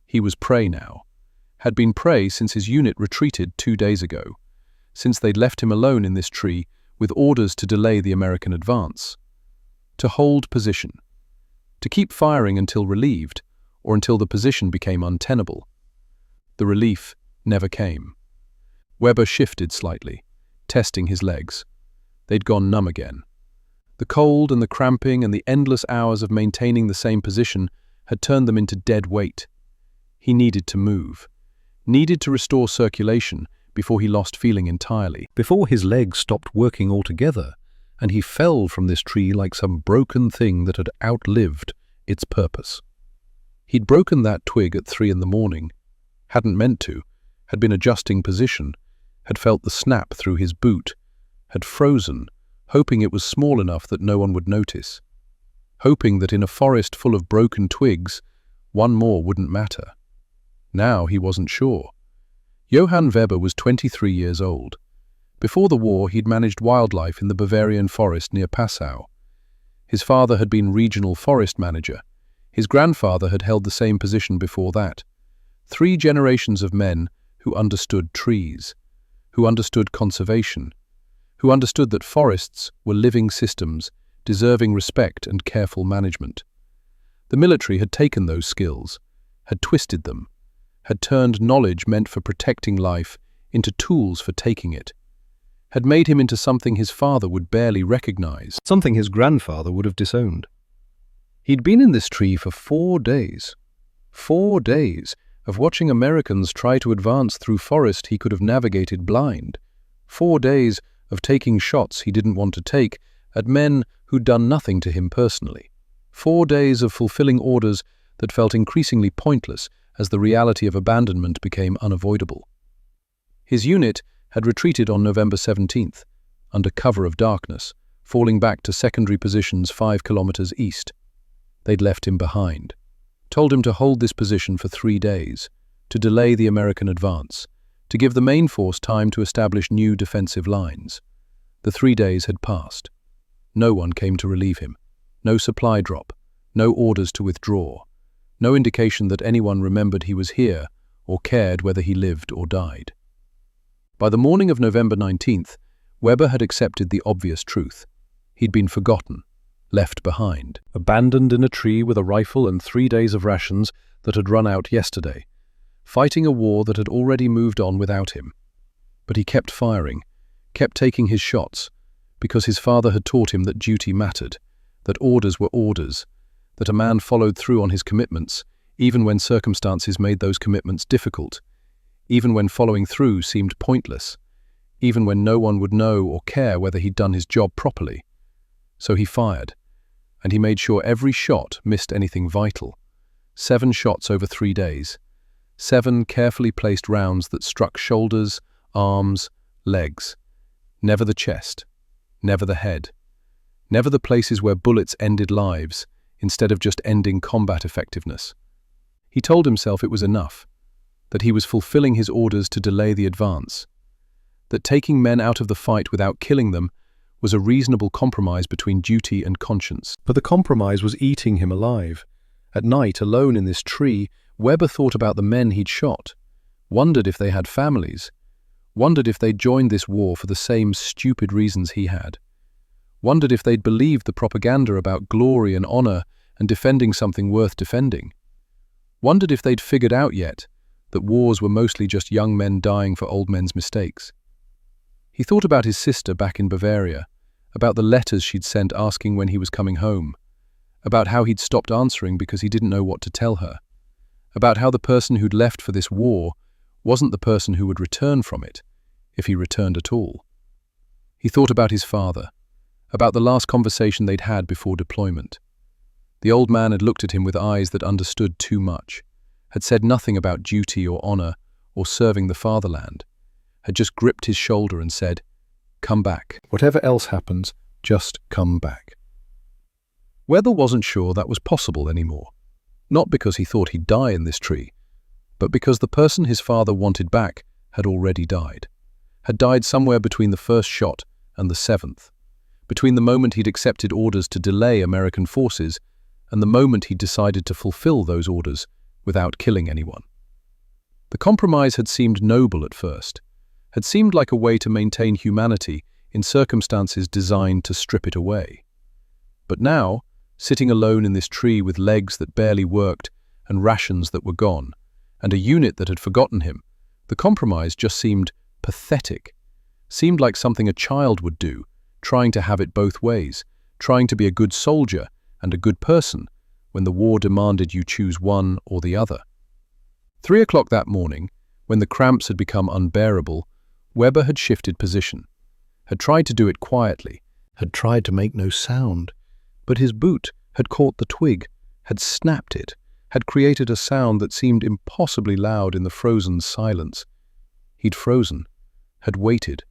He was prey now. Had been prey since his unit retreated 2 days ago, since they'd left him alone in this tree with orders to delay the American advance. To hold position. To keep firing until relieved, or until the position became untenable. The relief never came. Weber shifted slightly, testing his legs. They'd gone numb again. The cold and the cramping and the endless hours of maintaining the same position had turned them into dead weight. He needed to move. needed to restore circulation before he lost feeling entirely, before his legs stopped working altogether, and he fell from this tree like some broken thing that had outlived its purpose. He'd broken that twig at 3 a.m, hadn't meant to, had been adjusting position, had felt the snap through his boot, had frozen, hoping it was small enough that no one would notice, hoping that in a forest full of broken twigs, one more wouldn't matter. Now he wasn't sure. Johann Weber was 23 years old. Before the war, he'd managed wildlife in the Bavarian forest near Passau. His father had been regional forest manager. His grandfather had held the same position before that. 3 generations of men who understood trees, who understood conservation, who understood that forests were living systems deserving respect and careful management. The military had taken those skills, had twisted them, had turned knowledge meant for protecting life into tools for taking it, had made him into something his father would barely recognize, something his grandfather would have disowned. He'd been in this tree for 4 days. 4 days of watching Americans try to advance through forest he could have navigated blind. 4 days of taking shots he didn't want to take at men who'd done nothing to him personally. 4 days of fulfilling orders that felt increasingly pointless as the reality of abandonment became unavoidable. His unit had retreated on November 17th, under cover of darkness, falling back to secondary positions 5 kilometers east. They'd left him behind, told him to hold this position for 3 days, to delay the American advance, to give the main force time to establish new defensive lines. The 3 days had passed. No one came to relieve him. No supply drop, no orders to withdraw, no indication that anyone remembered he was here or cared whether he lived or died. By the morning of November 19th, Weber had accepted the obvious truth. He'd been forgotten, left behind, abandoned in a tree with a rifle and 3 days of rations that had run out yesterday, fighting a war that had already moved on without him. But he kept firing, kept taking his shots, because his father had taught him that duty mattered, that orders were orders, that a man followed through on his commitments, even when circumstances made those commitments difficult, even when following through seemed pointless, even when no one would know or care whether he'd done his job properly. So he fired, and he made sure every shot missed anything vital. 7 shots over 3 days. 7 carefully placed rounds that struck shoulders, arms, legs. Never the chest, never the head. Never the places where bullets ended lives, instead of just ending combat effectiveness. He told himself it was enough, that he was fulfilling his orders to delay the advance, that taking men out of the fight without killing them was a reasonable compromise between duty and conscience. But the compromise was eating him alive. At night, alone in this tree, Weber thought about the men he'd shot, wondered if they had families, wondered if they'd joined this war for the same stupid reasons he had, wondered if they'd believed the propaganda about glory and honor and defending something worth defending, wondered if they'd figured out yet that wars were mostly just young men dying for old men's mistakes. He thought about his sister back in Bavaria, about the letters she'd sent asking when he was coming home, about how he'd stopped answering because he didn't know what to tell her, about how the person who'd left for this war wasn't the person who would return from it, if he returned at all. He thought about his father, about the last conversation they'd had before deployment. The old man had looked at him with eyes that understood too much, had said nothing about duty or honor or serving the fatherland, had just gripped his shoulder and said, "Come back. Whatever else happens, just come back." Weber wasn't sure that was possible anymore, not because he thought he'd die in this tree, but because the person his father wanted back had already died, had died somewhere between the first shot and the 7th, between the moment he'd accepted orders to delay American forces and the moment he'd decided to fulfill those orders without killing anyone. The compromise had seemed noble at first, had seemed like a way to maintain humanity in circumstances designed to strip it away. But now, sitting alone in this tree with legs that barely worked and rations that were gone, and a unit that had forgotten him, the compromise just seemed pathetic, seemed like something a child would do, trying to have it both ways, trying to be a good soldier and a good person when the war demanded you choose one or the other. 3 o'clock that morning, When the cramps had become unbearable, Weber had shifted position, had tried to do it quietly, had tried to make no sound, but his boot had caught the twig, had snapped it, had created a sound that seemed impossibly loud in the frozen silence. He'd frozen, had waited,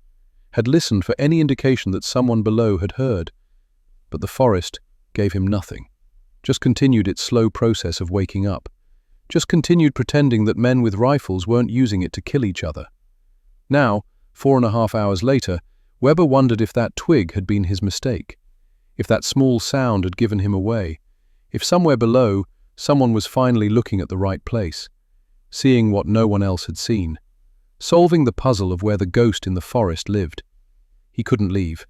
had listened for any indication that someone below had heard, but the forest gave him nothing, just continued its slow process of waking up, just continued pretending that men with rifles weren't using it to kill each other. Now, 4.5 hours later, Weber wondered if that twig had been his mistake, if that small sound had given him away, if somewhere below someone was finally looking at the right place, seeing what no one else had seen, solving the puzzle of where the ghost in the forest lived. He couldn't leave.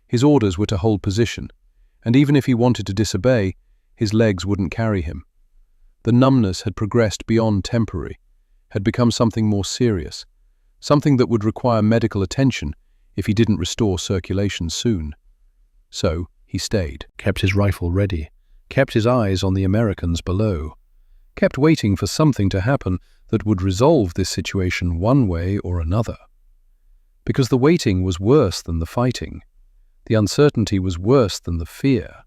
His orders were to hold position, and even if he wanted to disobey, his legs wouldn't carry him. The numbness had progressed beyond temporary, had become something more serious, something that would require medical attention if he didn't restore circulation soon. So he stayed, kept his rifle ready, kept his eyes on the Americans below, kept waiting for something to happen that would resolve this situation one way or another. Because the waiting was worse than the fighting. The uncertainty was worse than the fear.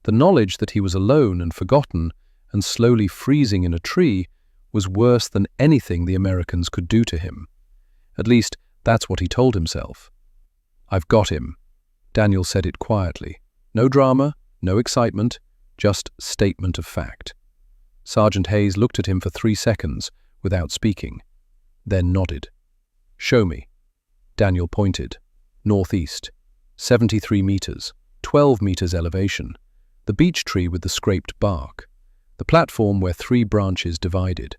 The knowledge that he was alone and forgotten and slowly freezing in a tree was worse than anything the Americans could do to him. At least, that's what he told himself. "I've got him." Daniel said it quietly. No drama, no excitement, just statement of fact. Sergeant Hayes looked at him for 3 seconds without speaking, then nodded. "Show me." Daniel pointed. Northeast. 73 meters, 12 meters elevation. The beech tree with the scraped bark. The platform where 3 branches divided.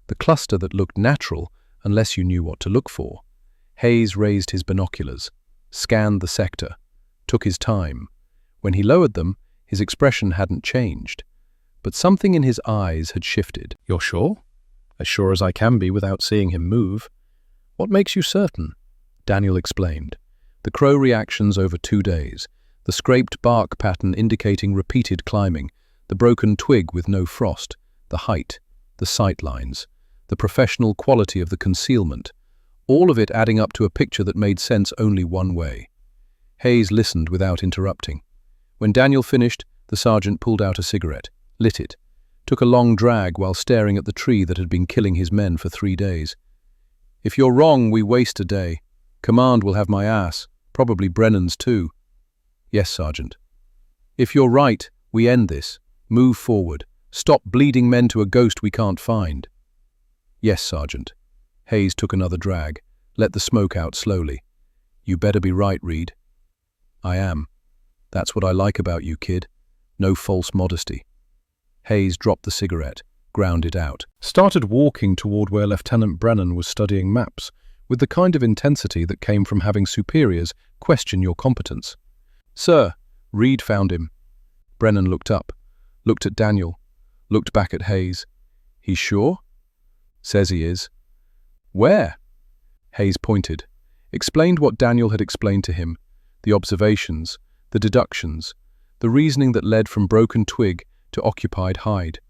The cluster that looked natural unless you knew what to look for. Hayes raised his binoculars, scanned the sector, took his time. When he lowered them, his expression hadn't changed, but something in his eyes had shifted. "You're sure?" "As sure as I can be without seeing him move." "What makes you certain?" Daniel explained. The crow reactions over 2 days, the scraped bark pattern indicating repeated climbing, the broken twig with no frost, the height, the sight lines, the professional quality of the concealment, all of it adding up to a picture that made sense only one way. Hayes listened without interrupting. When Daniel finished, the sergeant pulled out a cigarette, lit it, took a long drag while staring at the tree that had been killing his men for 3 days. "If you're wrong, we waste a day. Command will have my ass, probably Brennan's too." "Yes, Sergeant." "If you're right, we end this. Move forward. Stop bleeding men to a ghost we can't find." "Yes, Sergeant." Hayes took another drag, let the smoke out slowly. "You better be right, Reed." "I am. That's what I like about you, kid. No false modesty." Hayes dropped the cigarette, ground it out, started walking toward where Lieutenant Brennan was studying maps, with the kind of intensity that came from having superiors question your competence. "Sir," Reed found him. Brennan looked up, looked at Daniel, looked back at Hayes. "He's sure?" "Says he is." "Where?" Hayes pointed, explained what Daniel had explained to him, the observations, the deductions, the reasoning that led from broken twig to occupied hide.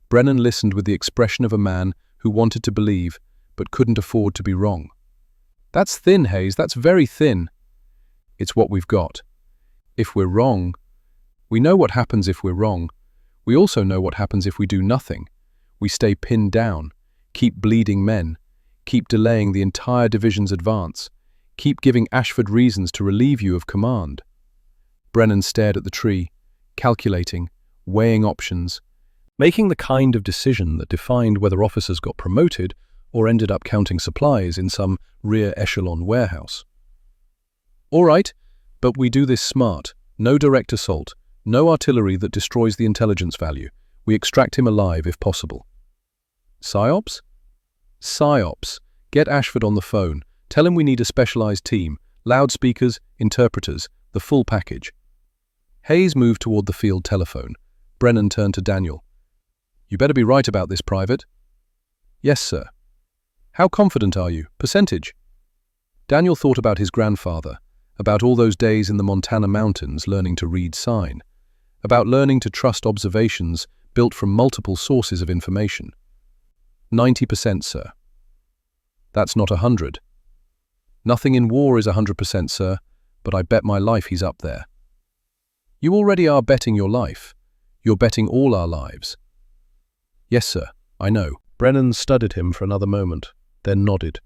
Brennan listened with the expression of a man who wanted to believe but couldn't afford to be wrong. "That's thin, Hayes, that's very thin." "It's what we've got. If we're wrong, we know what happens if we're wrong. We also know what happens if we do nothing. We stay pinned down, keep bleeding men, keep delaying the entire division's advance, keep giving Ashford reasons to relieve you of command." Brennan stared at the tree, calculating, weighing options, making the kind of decision that defined whether officers got promoted or ended up counting supplies in some rear echelon warehouse. "All right, but we do this smart. No direct assault, no artillery that destroys the intelligence value. We extract him alive if possible." "Psyops?" "Psyops. Get Ashford on the phone. Tell him we need a specialized team, loudspeakers, interpreters, the full package." Hayes moved toward the field telephone. Brennan turned to Daniel. "You better be right about this, Private." "Yes, sir." "How confident are you? Percentage?" Daniel thought about his grandfather, about all those days in the Montana mountains learning to read sign, about learning to trust observations built from multiple sources of information. 90%, sir." That's not 100. Nothing in war is 100%, sir, but I bet my life he's up there. You already are betting your life. You're betting all our lives. Yes, sir, I know. Brennan studied him for another moment, then nodded.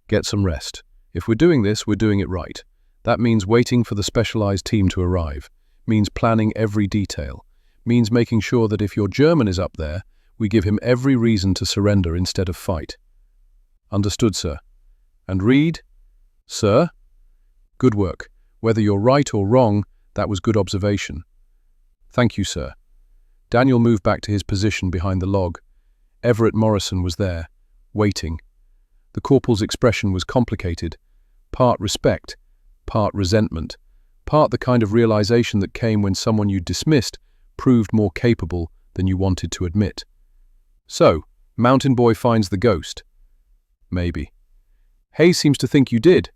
Get some rest. If we're doing this, we're doing it right. That means waiting for the specialized team to arrive, means planning every detail, means making sure that if your German is up there, we give him every reason to surrender instead of fight. Understood, sir. And Reed? Sir? Good work. Whether you're right or wrong, that was good observation. Thank you, sir. Daniel moved back to his position behind the log. Everett Morrison was there, waiting. The corporal's expression was complicated, part respect, part resentment, part the kind of realization that came when someone you dismissed proved more capable than you wanted to admit. So, Mountain Boy finds the ghost. Maybe. Hayes seems to think you did.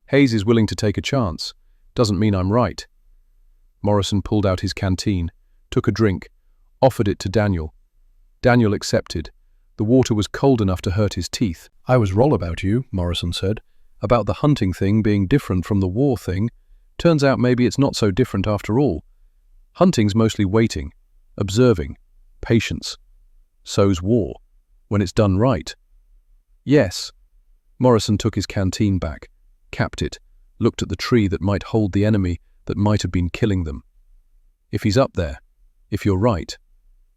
Hayes is willing to take a chance. Doesn't mean I'm right. Morrison pulled out his canteen, took a drink, offered it to Daniel. Daniel accepted. The water was cold enough to hurt his teeth. I was wrong about you, Morrison said. About the hunting thing being different from the war thing. Turns out maybe it's not so different after all. Hunting's mostly waiting, observing, patience. So's war, when it's done right. Yes. Morrison took his canteen back, capped it, looked at the tree that might hold the enemy that might have been killing them. If he's up there, if you're right,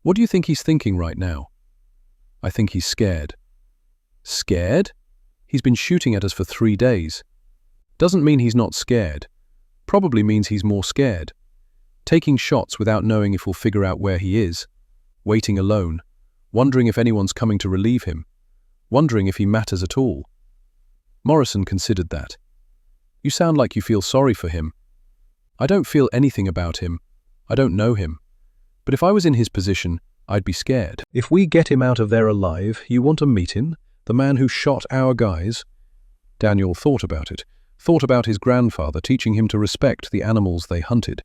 what do you think he's thinking right now? I think he's scared. Scared? He's been shooting at us for 3 days. Doesn't mean he's not scared. Probably means he's more scared. Taking shots without knowing if we'll figure out where he is. Waiting alone. Wondering if anyone's coming to relieve him. Wondering if he matters at all. Morrison considered that. You sound like you feel sorry for him. I don't feel anything about him. I don't know him. But if I was in his position, I'd be scared. If we get him out of there alive, you want to meet him? The man who shot our guys? Daniel thought about it. Thought about his grandfather teaching him to respect the animals they hunted.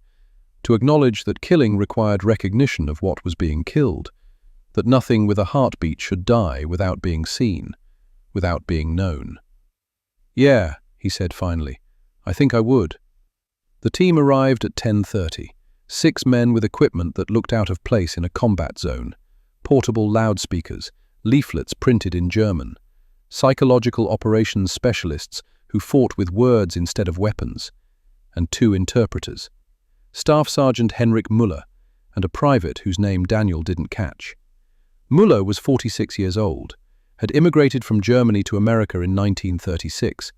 To acknowledge that killing required recognition of what was being killed. That nothing with a heartbeat should die without being seen, without being known. Yeah, he said finally. I think I would. The team arrived at 10:30. 6 men with equipment that looked out of place in a combat zone. Portable loudspeakers, leaflets printed in German. Psychological operations specialists who fought with words instead of weapons. And 2 interpreters. Staff Sergeant Henrik Müller and a private whose name Daniel didn't catch. Müller was 46 years old, had immigrated from Germany to America in 1936,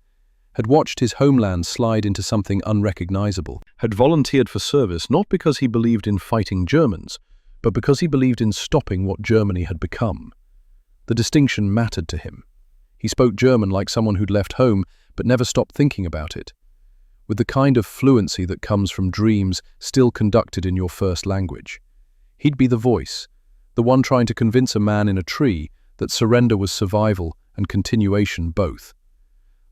had watched his homeland slide into something unrecognizable, had volunteered for service not because he believed in fighting Germans, but because he believed in stopping what Germany had become. The distinction mattered to him. He spoke German like someone who'd left home but never stopped thinking about it, with the kind of fluency that comes from dreams still conducted in your first language. He'd be the voice, the one trying to convince a man in a tree that surrender was survival and continuation both.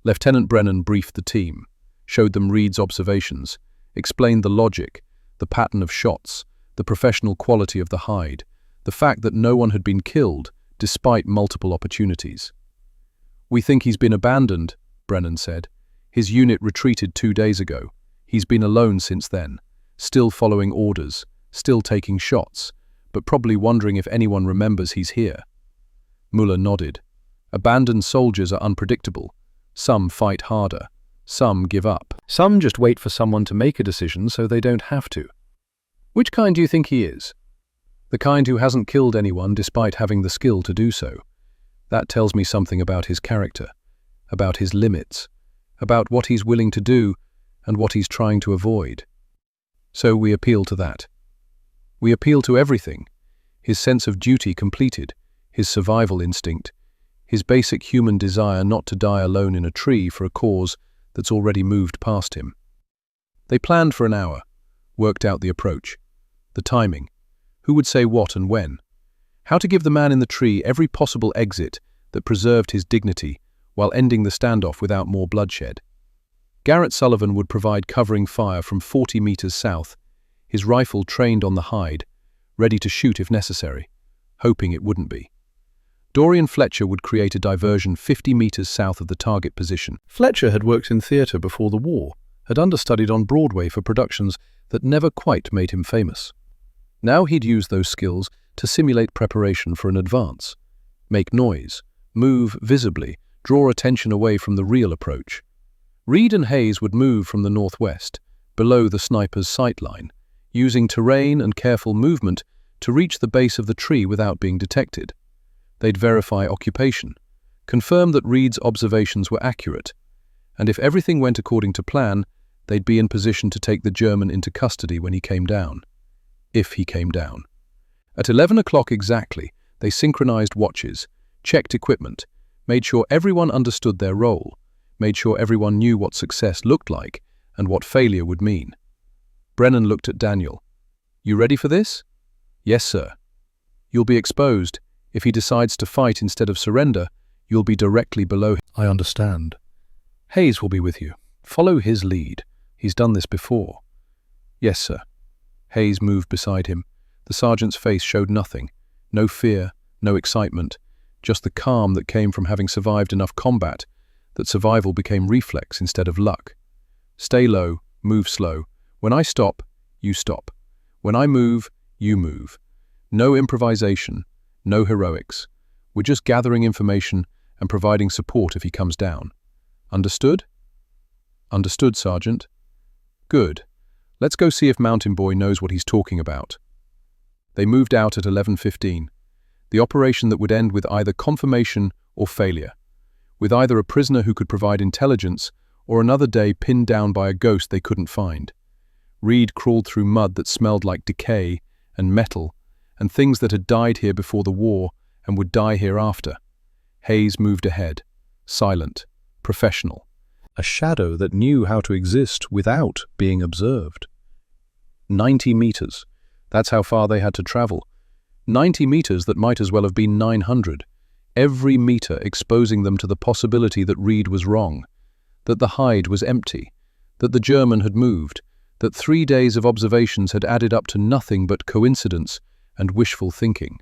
Lieutenant Brennan briefed the team, showed them Reed's observations, explained the logic, the pattern of shots, the professional quality of the hide, the fact that no one had been killed despite multiple opportunities. We think he's been abandoned, Brennan said. His unit retreated 2 days ago. He's been alone since then, still following orders, still taking shots, but probably wondering if anyone remembers he's here. Müller nodded. Abandoned soldiers are unpredictable. Some fight harder. Some give up. Some just wait for someone to make a decision so they don't have to. Which kind do you think he is? The kind who hasn't killed anyone despite having the skill to do so. That tells me something about his character, about his limits, about what he's willing to do and what he's trying to avoid. So we appeal to that. We appeal to everything. His sense of duty completed, his survival instinct, his basic human desire not to die alone in a tree for a cause that's already moved past him. They planned for an hour, worked out the approach, the timing, who would say what and when, how to give the man in the tree every possible exit that preserved his dignity while ending the standoff without more bloodshed. Garrett Sullivan would provide covering fire from 40 meters south, his rifle trained on the hide, ready to shoot if necessary, hoping it wouldn't be. Dorian Fletcher would create a diversion 50 meters south of the target position. Fletcher had worked in theatre before the war, had understudied on Broadway for productions that never quite made him famous. Now he'd use those skills to simulate preparation for an advance, make noise, move visibly, draw attention away from the real approach. Reed and Hayes would move from the northwest, below the sniper's sight line, using terrain and careful movement to reach the base of the tree without being detected. They'd verify occupation, confirm that Reed's observations were accurate, and if everything went according to plan, they'd be in position to take the German into custody when he came down. If he came down. At 11 o'clock exactly, they synchronized watches, checked equipment, made sure everyone understood their role, made sure everyone knew what success looked like and what failure would mean. Brennan looked at Daniel. "You ready for this?" "Yes, sir." "You'll be exposed. If he decides to fight instead of surrender, you'll be directly below him." "I understand." "Hayes will be with you. Follow his lead. He's done this before." "Yes, sir." Hayes moved beside him. The sergeant's face showed nothing. No fear, no excitement, just the calm that came from having survived enough combat that survival became reflex instead of luck. "Stay low, move slow. When I stop, you stop. When I move, you move. No improvisation, no heroics. We're just gathering information and providing support if he comes down. Understood?" "Understood, Sergeant." "Good. Let's go see if Mountain Boy knows what he's talking about." They moved out at 11:15. The operation that would end with either confirmation or failure, with either a prisoner who could provide intelligence or another day pinned down by a ghost they couldn't find. Reed crawled through mud that smelled like decay and metal and things that had died here before the war and would die here after. Hayes moved ahead, silent, professional. A shadow that knew how to exist without being observed. 90 meters. That's how far they had to travel. 90 meters that might as well have been 900. Every meter exposing them to the possibility that Reed was wrong, that the hide was empty, that the German had moved, that 3 days of observations had added up to nothing but coincidence and wishful thinking.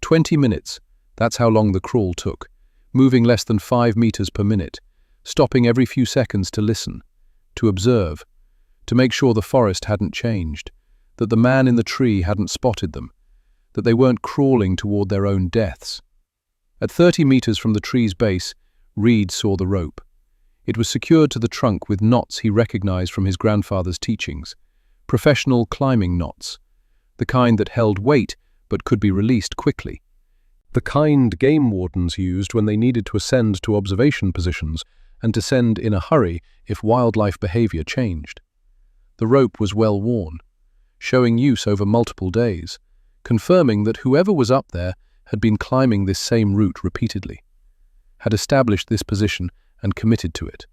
20 minutes. That's how long the crawl took, moving less than 5 meters per minute, stopping every few seconds to listen, to observe, to make sure the forest hadn't changed, that the man in the tree hadn't spotted them, that they weren't crawling toward their own deaths. At 30 meters from the tree's base, Reed saw the rope. It was secured to the trunk with knots he recognized from his grandfather's teachings, professional climbing knots, the kind that held weight but could be released quickly, the kind game wardens used when they needed to ascend to observation positions and descend in a hurry if wildlife behavior changed. The rope was well worn, showing use over multiple days, confirming that whoever was up there had been climbing this same route repeatedly, had established this position and committed to it.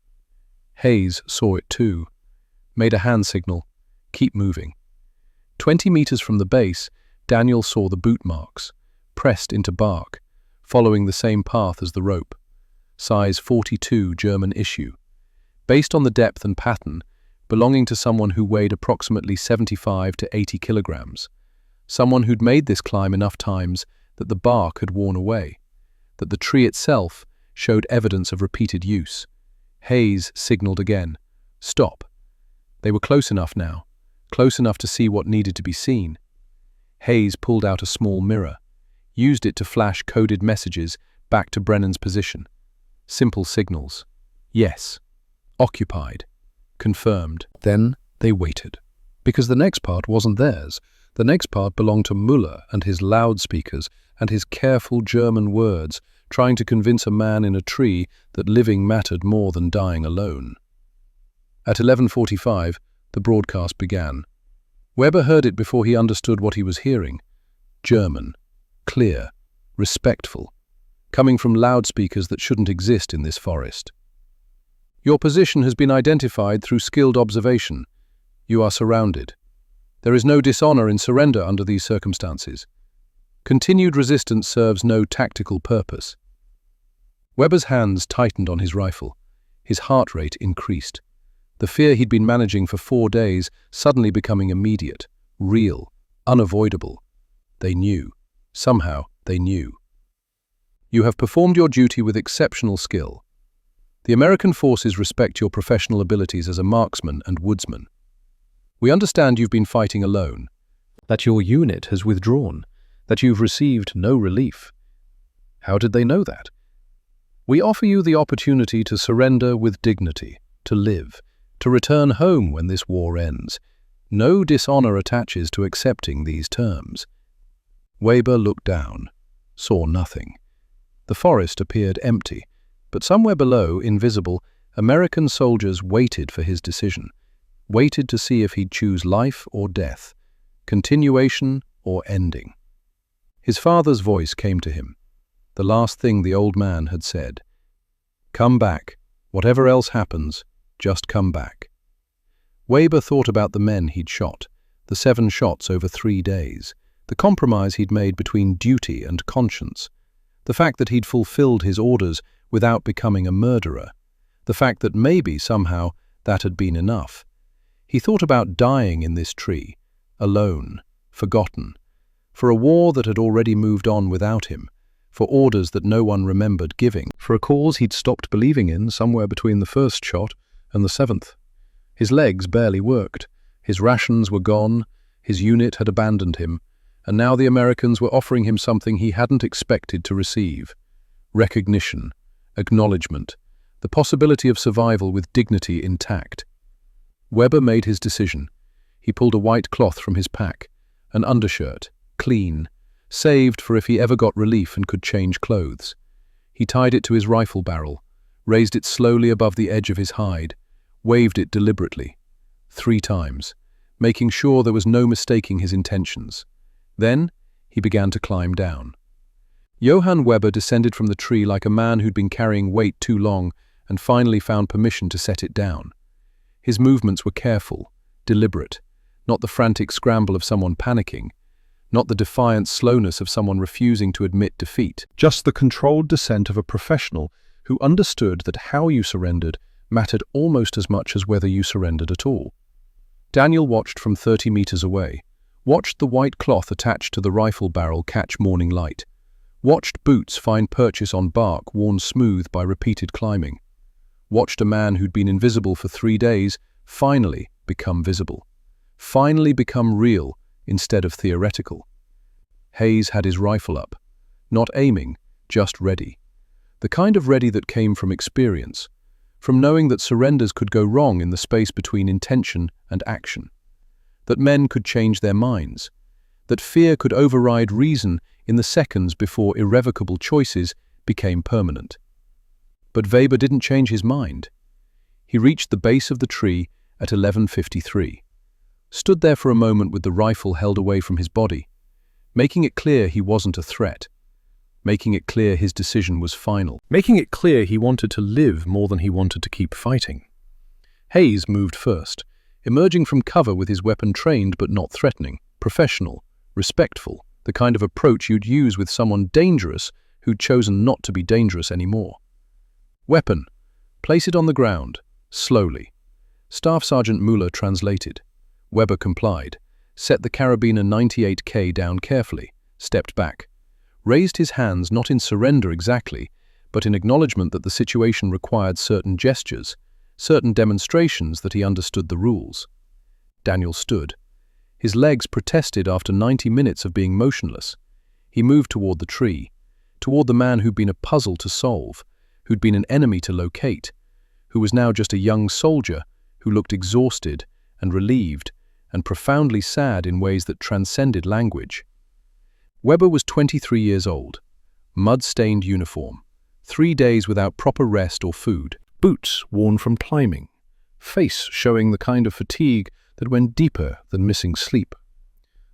Hayes saw it too, made a hand signal, "Keep moving." 20 meters from the base, Daniel saw the boot marks, pressed into bark, following the same path as the rope. Size 42 German issue, based on the depth and pattern, belonging to someone who weighed approximately 75 to 80 kilograms, someone who'd made this climb enough times that the bark had worn away, that the tree itself showed evidence of repeated use. Hayes signaled again, "Stop." They were close enough now, close enough to see what needed to be seen. Hayes pulled out a small mirror, used it to flash coded messages back to Brennan's position. Simple signals. Yes. Occupied. Confirmed. Then they waited. Because the next part wasn't theirs. The next part belonged to Müller and his loudspeakers and his careful German words, trying to convince a man in a tree that living mattered more than dying alone. At 11:45, the broadcast began. Weber heard it before he understood what he was hearing. German. Clear. Respectful. Coming from loudspeakers that shouldn't exist in this forest. "Your position has been identified through skilled observation. You are surrounded. There is no dishonor in surrender under these circumstances. Continued resistance serves no tactical purpose." Weber's hands tightened on his rifle. His heart rate increased. The fear he'd been managing for 4 days suddenly becoming immediate, real, unavoidable. They knew. Somehow they knew. You have performed your duty with exceptional skill. The American forces respect your professional abilities as a marksman and woodsman. We understand you've been fighting alone, that your unit has withdrawn, that you've received no relief. How did they know that? We offer you the opportunity to surrender with dignity, to live, to return home when this war ends. No dishonor attaches to accepting these terms. Weber looked down, saw nothing. The forest appeared empty, but somewhere below, invisible, American soldiers waited for his decision, waited to see if he'd choose life or death, continuation or ending. His father's voice came to him, the last thing the old man had said. Come back. Whatever else happens, just come back. Weber thought about the men he'd shot, the 7 shots over 3 days, the compromise he'd made between duty and conscience, the fact that he'd fulfilled his orders without becoming a murderer, the fact that maybe somehow that had been enough. He thought about dying in this tree, alone, forgotten, for a war that had already moved on without him, for orders that no one remembered giving, for a cause he'd stopped believing in somewhere between the 1st shot and the 7th. His legs barely worked, his rations were gone, his unit had abandoned him, and now the Americans were offering him something he hadn't expected to receive. Recognition, acknowledgement, the possibility of survival with dignity intact. Weber made his decision. He pulled a white cloth from his pack, an undershirt, clean, saved for if he ever got relief and could change clothes. He tied it to his rifle barrel, raised it slowly above the edge of his hide, waved it deliberately, 3 times, making sure there was no mistaking his intentions. Then he began to climb down. Johann Weber descended from the tree like a man who'd been carrying weight too long and finally found permission to set it down. His movements were careful, deliberate, not the frantic scramble of someone panicking, not the defiant slowness of someone refusing to admit defeat. Just the controlled descent of a professional who understood that how you surrendered mattered almost as much as whether you surrendered at all. Daniel watched from 30 meters away, watched the white cloth attached to the rifle barrel catch morning light, watched boots find purchase on bark worn smooth by repeated climbing, watched a man who'd been invisible for 3 days finally become visible, finally become real instead of theoretical. Hayes had his rifle up, not aiming, just ready. The kind of ready that came from experience, from knowing that surrenders could go wrong in the space between intention and action, that men could change their minds, that fear could override reason in the seconds before irrevocable choices became permanent. But Weber didn't change his mind. He reached the base of the tree at 11:53. Stood there for a moment with the rifle held away from his body, making it clear he wasn't a threat, making it clear his decision was final, making it clear he wanted to live more than he wanted to keep fighting. Hayes moved first, emerging from cover with his weapon trained but not threatening, professional, respectful, the kind of approach you'd use with someone dangerous who'd chosen not to be dangerous anymore. Weapon. Place it on the ground, slowly. Staff Sergeant Mueller translated. Weber complied, set the carabiner 98K down carefully, stepped back, raised his hands not in surrender exactly, but in acknowledgement that the situation required certain gestures, certain demonstrations that he understood the rules. Daniel stood. His legs protested after 90 minutes of being motionless. He moved toward the tree, toward the man who'd been a puzzle to solve, who'd been an enemy to locate, who was now just a young soldier who looked exhausted and relieved and profoundly sad in ways that transcended language. Weber was 23 years old, mud-stained uniform, 3 days without proper rest or food, boots worn from climbing, face showing the kind of fatigue that went deeper than missing sleep.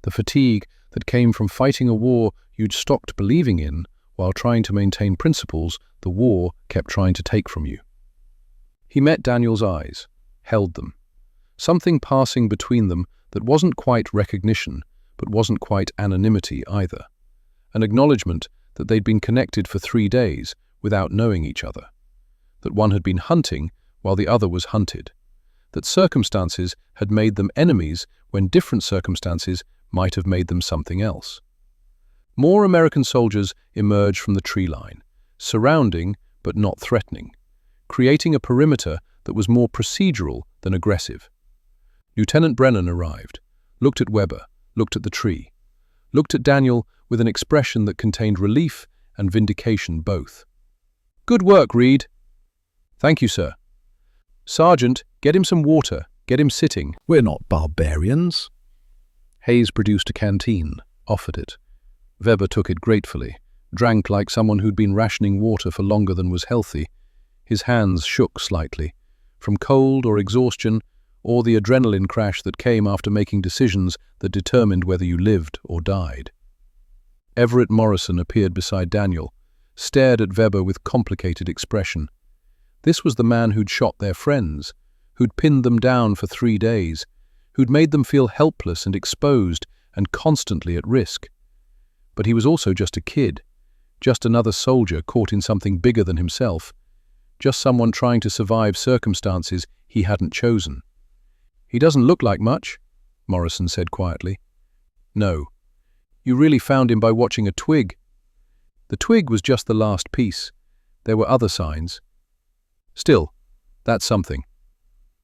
The fatigue that came from fighting a war you'd stopped believing in while trying to maintain principles the war kept trying to take from you. He met Daniel's eyes, held them. Something passing between them that wasn't quite recognition, but wasn't quite anonymity either. An acknowledgement that they'd been connected for 3 days without knowing each other. That one had been hunting while the other was hunted. That circumstances had made them enemies when different circumstances might have made them something else. More American soldiers emerged from the tree line, surrounding but not threatening, creating a perimeter that was more procedural than aggressive. Lieutenant Brennan arrived, looked at Weber, looked at the tree, looked at Daniel with an expression that contained relief and vindication both. "Good work, Reed." "Thank you, sir." "Sergeant, get him some water. Get him sitting." "We're not barbarians." Hayes produced a canteen, offered it. Weber took it gratefully, drank like someone who'd been rationing water for longer than was healthy. His hands shook slightly, from cold or exhaustion, or the adrenaline crash that came after making decisions that determined whether you lived or died. Everett Morrison appeared beside Daniel, stared at Weber with complicated expression. This was the man who'd shot their friends, who'd pinned them down for 3 days, who'd made them feel helpless and exposed and constantly at risk. But he was also just a kid, just another soldier caught in something bigger than himself, just someone trying to survive circumstances he hadn't chosen. "He doesn't look like much," Morrison said quietly. "No. You really found him by watching a twig." "The twig was just the last piece. There were other signs. Still, that's something."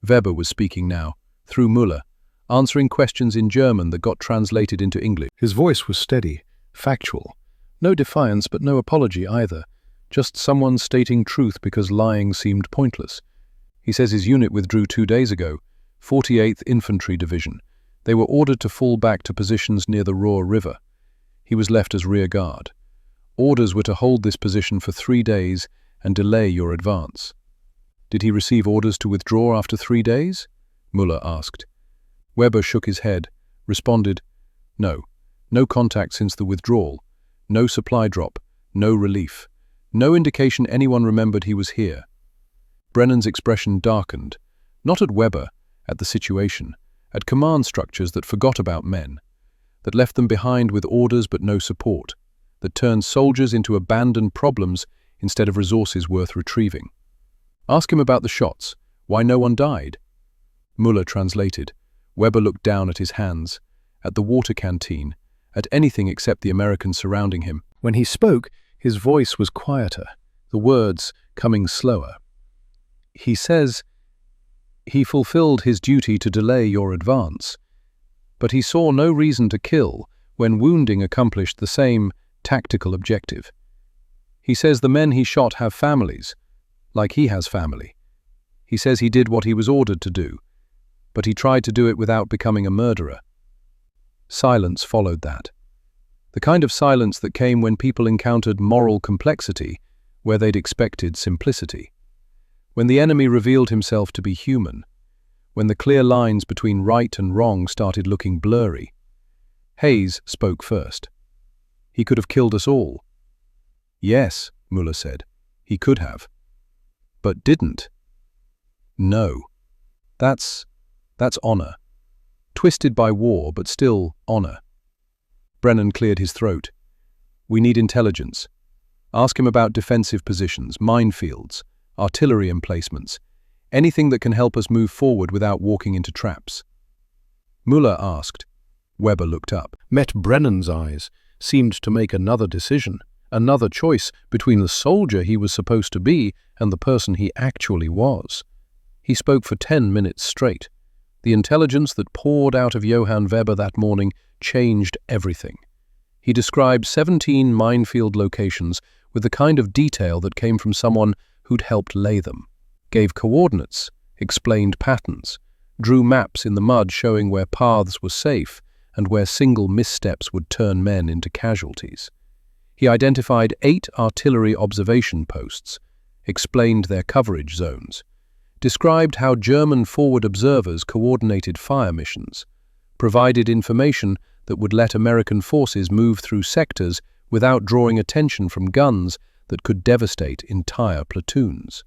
Weber was speaking now, through Müller, answering questions in German that got translated into English. His voice was steady, factual. No defiance but no apology either, just someone stating truth because lying seemed pointless. He says his unit withdrew 2 days ago, 48th Infantry Division. They were ordered to fall back to positions near the Ruhr River. He was left as rear guard. Orders were to hold this position for 3 days and delay your advance. "Did he receive orders to withdraw after 3 days?" Müller asked. Weber shook his head, responded, "No. No contact since the withdrawal. No supply drop. No relief. No indication anyone remembered he was here." Brennan's expression darkened, not at Weber, at the situation, at command structures that forgot about men, that left them behind with orders but no support, that turned soldiers into abandoned problems instead of resources worth retrieving. "Ask him about the shots, why no one died." Müller translated. Weber looked down at his hands, at the water canteen, at anything except the Americans surrounding him. When he spoke, his voice was quieter, the words coming slower. He says, "He fulfilled his duty to delay your advance, but he saw no reason to kill when wounding accomplished the same tactical objective. He says the men he shot have families, like he has family. He says he did what he was ordered to do, but he tried to do it without becoming a murderer." Silence followed that. The kind of silence that came when people encountered moral complexity where they'd expected simplicity. When the enemy revealed himself to be human. When the clear lines between right and wrong started looking blurry. Hayes spoke first. "He could have killed us all." "Yes," Müller said, "he could have. But didn't." "No. That's honor. Twisted by war, but still honor." Brennan cleared his throat. "We need intelligence. Ask him about defensive positions, minefields, artillery emplacements, anything that can help us move forward without walking into traps." Müller asked. Weber looked up. Met Brennan's eyes, seemed to make another decision, another choice between the soldier he was supposed to be and the person he actually was. He spoke for 10 minutes straight. The intelligence that poured out of Johann Weber that morning changed everything. He described 17 minefield locations with the kind of detail that came from someone who'd helped lay them, gave coordinates, explained patterns, drew maps in the mud showing where paths were safe and where single missteps would turn men into casualties. He identified 8 artillery observation posts, explained their coverage zones, described how German forward observers coordinated fire missions, provided information that would let American forces move through sectors without drawing attention from guns that could devastate entire platoons.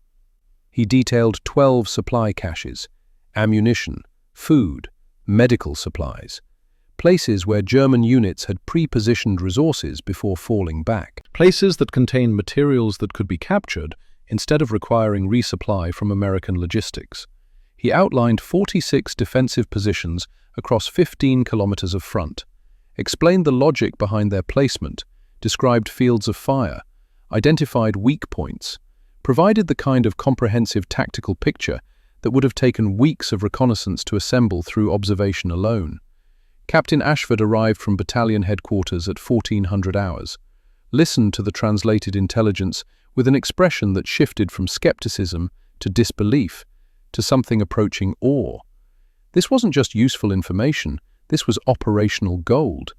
He detailed 12 supply caches, ammunition, food, medical supplies, places where German units had pre-positioned resources before falling back, places that contained materials that could be captured instead of requiring resupply from American logistics. He outlined 46 defensive positions across 15 kilometers of front, explained the logic behind their placement, described fields of fire, identified weak points, provided the kind of comprehensive tactical picture that would have taken weeks of reconnaissance to assemble through observation alone. Captain Ashford arrived from battalion headquarters at 1400 hours, listened to the translated intelligence with an expression that shifted from skepticism to disbelief to something approaching awe. This wasn't just useful information, this was operational gold.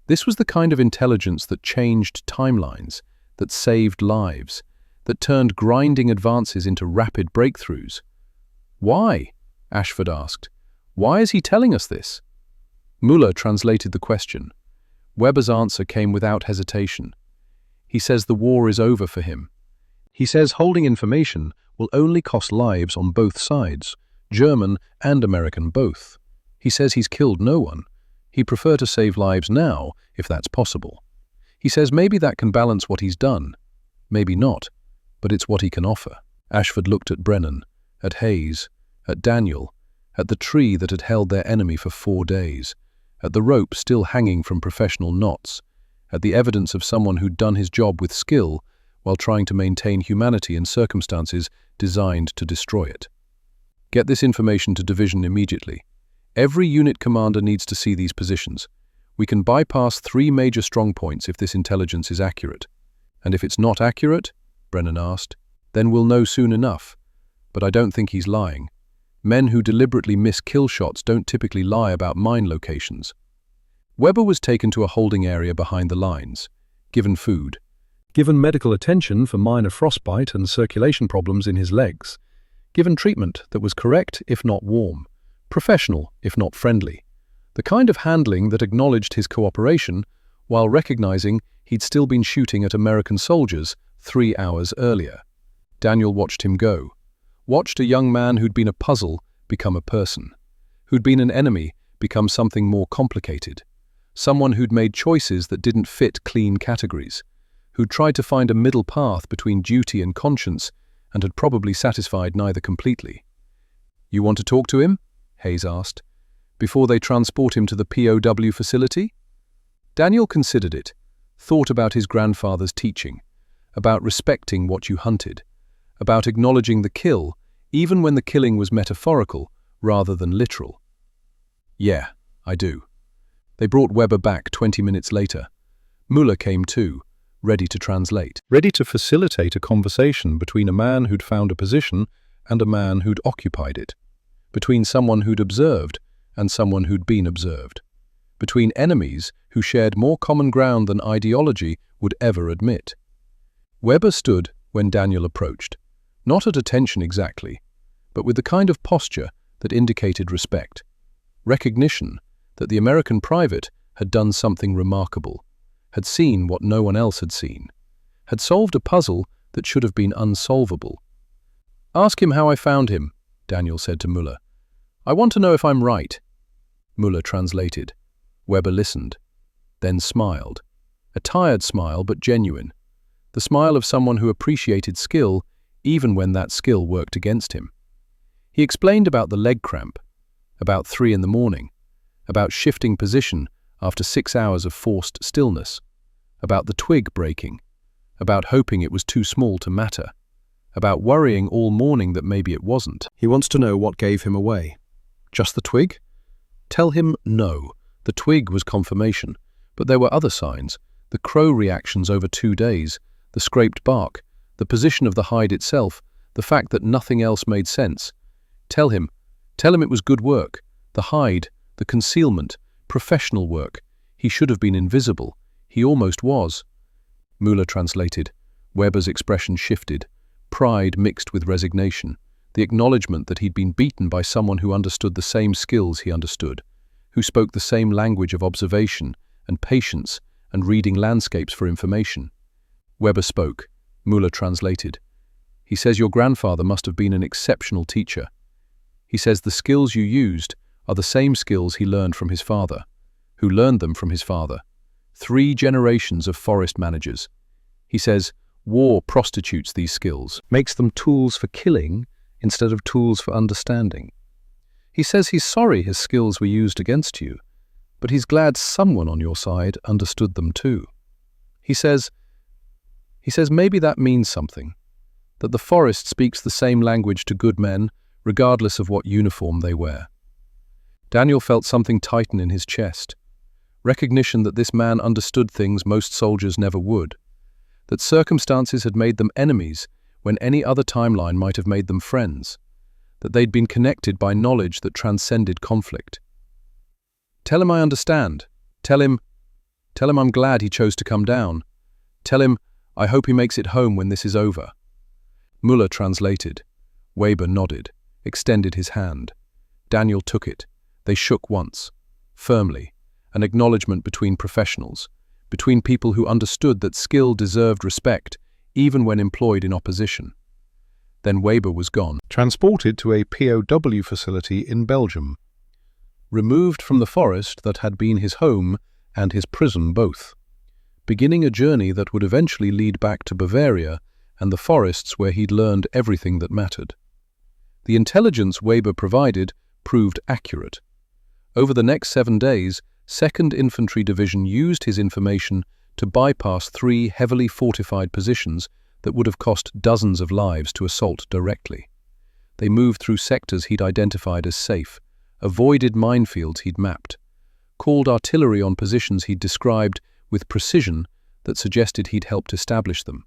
This was the kind of intelligence that changed timelines, that saved lives, that turned grinding advances into rapid breakthroughs. Why? Ashford asked. Why is he telling us this? Muller translated the question. Weber's answer came without hesitation. He says the war is over for him. He says holding information will only cost lives on both sides, German and American both. He says he's killed no one. He'd prefer to save lives now, if that's possible. He says maybe that can balance what he's done. Maybe not, but it's what he can offer. Ashford looked at Brennan, at Hayes, at Daniel, at the tree that had held their enemy for 4 days, at the rope still hanging from professional knots, at the evidence of someone who'd done his job with skill while trying to maintain humanity in circumstances designed to destroy it. Get this information to division immediately. Every unit commander needs to see these positions. We can bypass 3 major strongpoints if this intelligence is accurate. And if it's not accurate, Brennan asked, then we'll know soon enough. But I don't think he's lying. Men who deliberately miss kill shots don't typically lie about mine locations. Weber was taken to a holding area behind the lines, given food, given medical attention for minor frostbite and circulation problems in his legs, given treatment that was correct if not warm, professional if not friendly, the kind of handling that acknowledged his cooperation while recognizing he'd still been shooting at American soldiers 3 hours earlier. Daniel watched him go, watched a young man who'd been a puzzle become a person, who'd been an enemy become something more complicated, someone who'd made choices that didn't fit clean categories, who'd tried to find a middle path between duty and conscience and had probably satisfied neither completely. You want to talk to him? Hayes asked. Before they transport him to the POW facility? Daniel considered it, thought about his grandfather's teaching, about respecting what you hunted, about acknowledging the kill, even when the killing was metaphorical rather than literal. Yeah, I do. They brought Weber back 20 minutes later. Muller came too, ready to translate, ready to facilitate a conversation between a man who'd found a position and a man who'd occupied it, between someone who'd observed and someone who'd been observed, between enemies who shared more common ground than ideology would ever admit. Weber stood when Daniel approached, not at attention exactly, but with the kind of posture that indicated respect, recognition that the American private had done something remarkable, had seen what no one else had seen, had solved a puzzle that should have been unsolvable. Ask him how I found him, Daniel said to Muller. I want to know if I'm right. Muller translated. Weber listened, then smiled. A tired smile, but genuine. The smile of someone who appreciated skill even when that skill worked against him. He explained about the leg cramp, about 3 a.m, about shifting position after 6 hours of forced stillness, about the twig breaking, about hoping it was too small to matter, about worrying all morning that maybe it wasn't. He wants to know what gave him away. Just the twig? Tell him no. The twig was confirmation, but there were other signs, the crow reactions over 2 days, the scraped bark, the position of the hide itself, the fact that nothing else made sense. Tell him it was good work, the hide, the concealment, professional work. He should have been invisible. He almost was. Muller translated. Weber's expression shifted, pride mixed with resignation, the acknowledgement that he'd been beaten by someone who understood the same skills he understood, who spoke the same language of observation and patience and reading landscapes for information. Weber spoke. Muller translated. He says your grandfather must have been an exceptional teacher. He says the skills you used are the same skills he learned from his father, who learned them from his father. 3 generations of forest managers. He says war prostitutes these skills, makes them tools for killing instead of tools for understanding. He says he's sorry his skills were used against you, but he's glad someone on your side understood them too. He says, He says maybe that means something, that the forest speaks the same language to good men, regardless of what uniform they wear. Daniel felt something tighten in his chest, recognition that this man understood things most soldiers never would, that circumstances had made them enemies when any other timeline might have made them friends, that they'd been connected by knowledge that transcended conflict. Tell him I understand. Tell him I'm glad he chose to come down. Tell him I hope he makes it home when this is over. Muller translated. Weber nodded, extended his hand. Daniel took it. They shook once, firmly, an acknowledgement between professionals, between people who understood that skill deserved respect even when employed in opposition. Then Weber was gone. Transported to a POW facility in Belgium. Removed from the forest that had been his home and his prison both. Beginning a journey that would eventually lead back to Bavaria and the forests where he'd learned everything that mattered. The intelligence Weber provided proved accurate. Over the next 7 days, 2nd Infantry Division used his information to bypass 3 heavily fortified positions that would have cost dozens of lives to assault directly. They moved through sectors he'd identified as safe, avoided minefields he'd mapped, called artillery on positions he'd described with precision that suggested he'd helped establish them.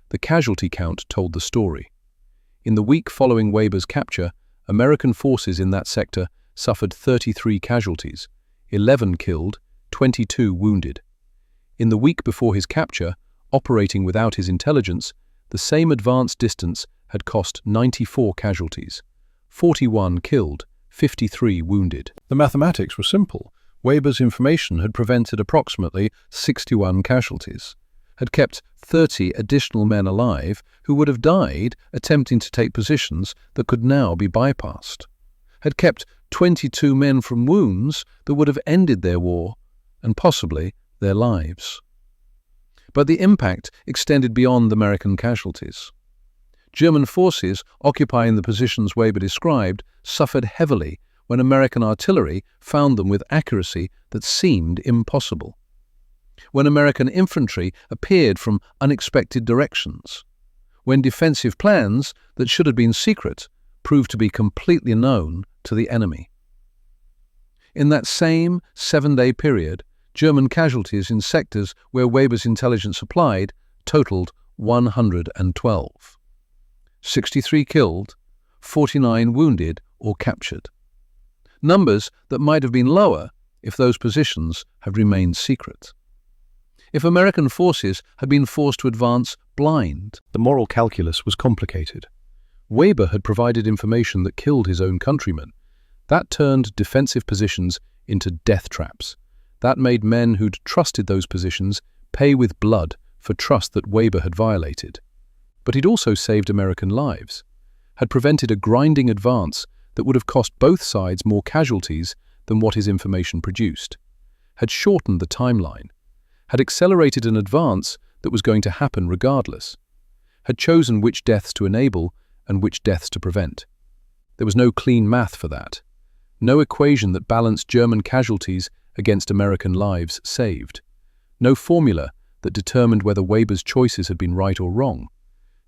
The casualty count told the story. In the week following Weber's capture, American forces in that sector suffered 33 casualties, 11 killed, 22 wounded. In the week before his capture, operating without his intelligence, the same advanced distance had cost 94 casualties, 41 killed, 53 wounded. The mathematics were simple. Weber's information had prevented approximately 61 casualties, had kept 30 additional men alive who would have died attempting to take positions that could now be bypassed, had kept 22 men from wounds that would have ended their war and possibly their lives. But the impact extended beyond American casualties. German forces occupying the positions Weber described suffered heavily when American artillery found them with accuracy that seemed impossible. When American infantry appeared from unexpected directions. When defensive plans that should have been secret proved to be completely known to the enemy. In that same 7-day period, German casualties in sectors where Weber's intelligence applied totaled 112. 63 killed, 49 wounded or captured. Numbers that might have been lower if those positions had remained secret. If American forces had been forced to advance blind. The moral calculus was complicated. Weber had provided information that killed his own countrymen. That turned defensive positions into death traps. That made men who'd trusted those positions pay with blood for trust that Weber had violated. But he'd also saved American lives, had prevented a grinding advance that would have cost both sides more casualties than what his information produced, had shortened the timeline, had accelerated an advance that was going to happen regardless, had chosen which deaths to enable and which deaths to prevent. There was no clean math for that, no equation that balanced German casualties against American lives saved, no formula that determined whether Weber's choices had been right or wrong,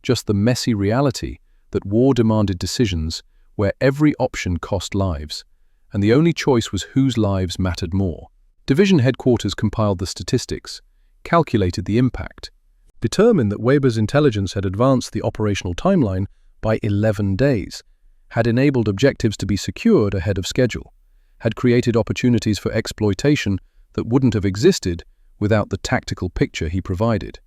just the messy reality that war demanded decisions where every option cost lives, and the only choice was whose lives mattered more. Division headquarters compiled the statistics, calculated the impact, determined that Weber's intelligence had advanced the operational timeline by 11 days, had enabled objectives to be secured ahead of schedule, had created opportunities for exploitation that wouldn't have existed without the tactical picture he provided.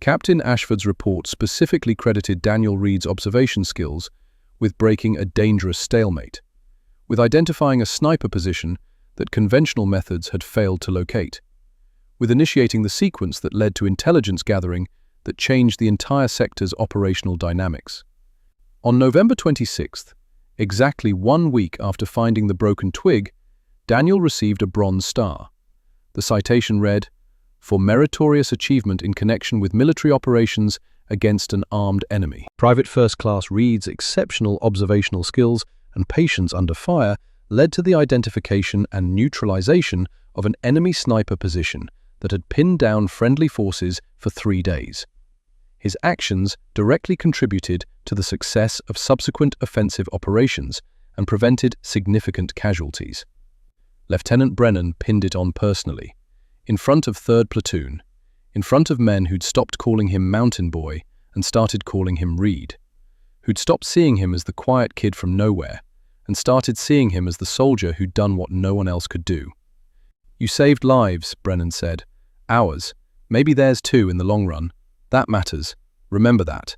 Captain Ashford's report specifically credited Daniel Reed's observation skills with breaking a dangerous stalemate, with identifying a sniper position that conventional methods had failed to locate, with initiating the sequence that led to intelligence gathering that changed the entire sector's operational dynamics. On November 26th, exactly 1 week after finding the broken twig, Daniel received a Bronze Star. The citation read, "For meritorious achievement in connection with military operations against an armed enemy." Private First Class Reed's exceptional observational skills and patience under fire led to the identification and neutralization of an enemy sniper position that had pinned down friendly forces for 3 days. His actions directly contributed to the success of subsequent offensive operations and prevented significant casualties. Lieutenant Brennan pinned it on personally, in front of 3rd Platoon, in front of men who'd stopped calling him Mountain Boy and started calling him Reed, who'd stopped seeing him as the quiet kid from nowhere and started seeing him as the soldier who'd done what no one else could do. "You saved lives," Brennan said. "Ours. Maybe theirs too in the long run. That matters. Remember that."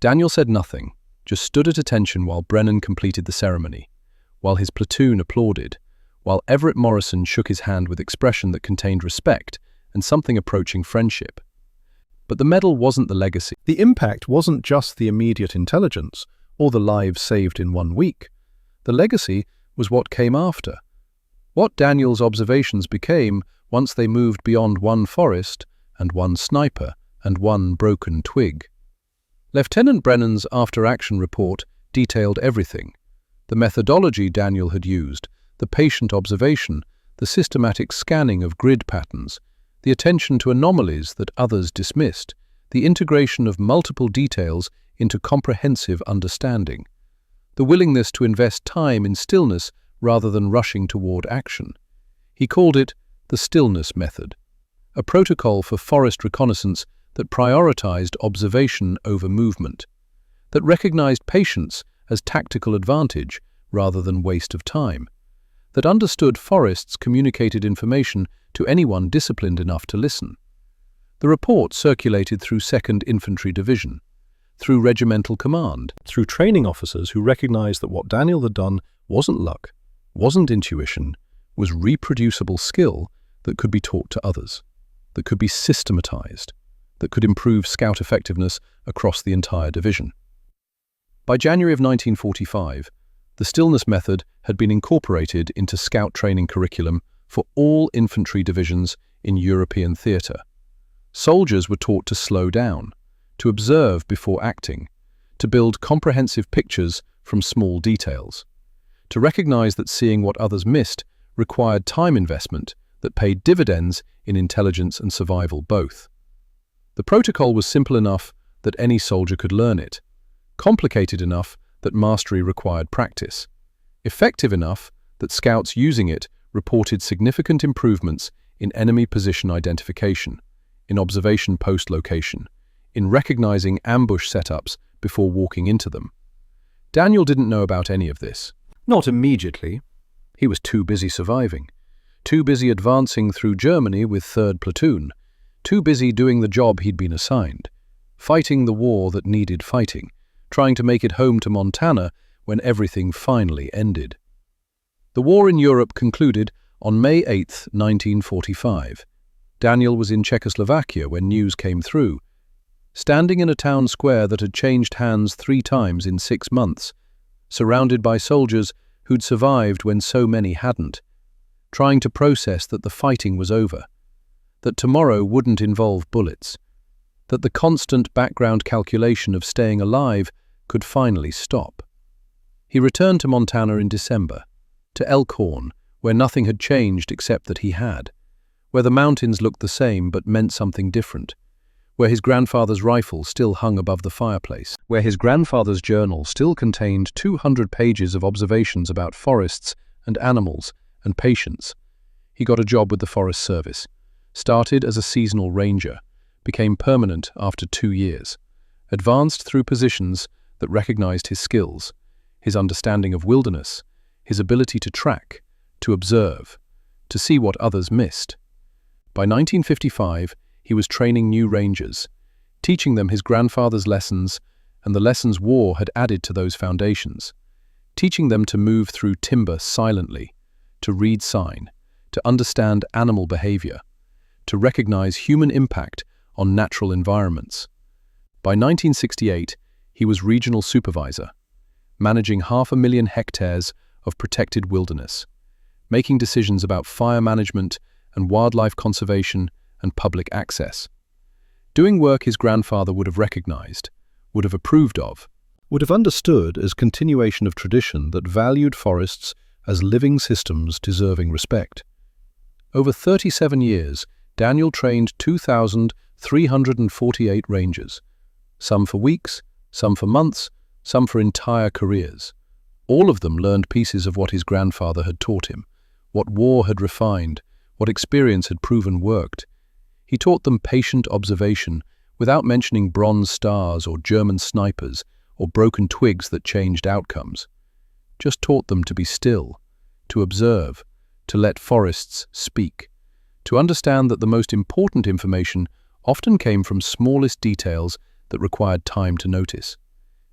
Daniel said nothing, just stood at attention while Brennan completed the ceremony, while his platoon applauded, while Everett Morrison shook his hand with expression that contained respect and something approaching friendship. But the medal wasn't the legacy. The impact wasn't just the immediate intelligence or the lives saved in 1 week. The legacy was what came after. What Daniel's observations became once they moved beyond one forest and one sniper and one broken twig. Lieutenant Brennan's after-action report detailed everything. The methodology Daniel had used, the patient observation, the systematic scanning of grid patterns, the attention to anomalies that others dismissed, the integration of multiple details into comprehensive understanding, the willingness to invest time in stillness rather than rushing toward action. He called it the stillness method, a protocol for forest reconnaissance that prioritized observation over movement, that recognized patience as tactical advantage rather than waste of time, that understood forests communicated information to anyone disciplined enough to listen. The report circulated through 2nd Infantry Division, through regimental command, through training officers who recognized that what Daniel had done wasn't luck, wasn't intuition, was reproducible skill that could be taught to others, that could be systematized, that could improve scout effectiveness across the entire division. By January of 1945, the stillness method had been incorporated into scout training curriculum for all infantry divisions in European theatre. Soldiers were taught to slow down, to observe before acting, to build comprehensive pictures from small details, to recognize that seeing what others missed required time investment that paid dividends in intelligence and survival both. The protocol was simple enough that any soldier could learn it, complicated enough that mastery required practice, effective enough that scouts using it reported significant improvements in enemy position identification, in observation post location, in recognizing ambush setups before walking into them. Daniel didn't know about any of this. Not immediately. He was too busy surviving, too busy advancing through Germany with 3rd Platoon, too busy doing the job he'd been assigned, fighting the war that needed fighting, trying to make it home to Montana when everything finally ended. The war in Europe concluded on May 8, 1945. Daniel was in Czechoslovakia when news came through, standing in a town square that had changed hands 3 times in 6 months, surrounded by soldiers who'd survived when so many hadn't, trying to process that the fighting was over, that tomorrow wouldn't involve bullets, that the constant background calculation of staying alive could finally stop. He returned to Montana in December, to Elkhorn, where nothing had changed except that he had, where the mountains looked the same but meant something different, where his grandfather's rifle still hung above the fireplace, where his grandfather's journal still contained 200 pages of observations about forests and animals and patience. He got a job with the Forest Service, started as a seasonal ranger, became permanent after 2 years, advanced through positions that recognized his skills, his understanding of wilderness, his ability to track, to observe, to see what others missed. By 1955, he was training new rangers, teaching them his grandfather's lessons and the lessons war had added to those foundations, teaching them to move through timber silently, to read sign, to understand animal behavior, to recognize human impact on natural environments. By 1968, he was regional supervisor, managing 500,000 hectares of protected wilderness, making decisions about fire management and wildlife conservation and public access. Doing work his grandfather would have recognized, would have approved of, would have understood as continuation of tradition that valued forests as living systems deserving respect. Over 37 years, Daniel trained 2,348 rangers, Some for weeks, some for months, some for entire careers. All of them learned pieces of what his grandfather had taught him, what war had refined, what experience had proven worked. He taught them patient observation without mentioning bronze stars or German snipers or broken twigs that changed outcomes. Just taught them to be still, to observe, to let forests speak, to understand that the most important information often came from smallest details that required time to notice.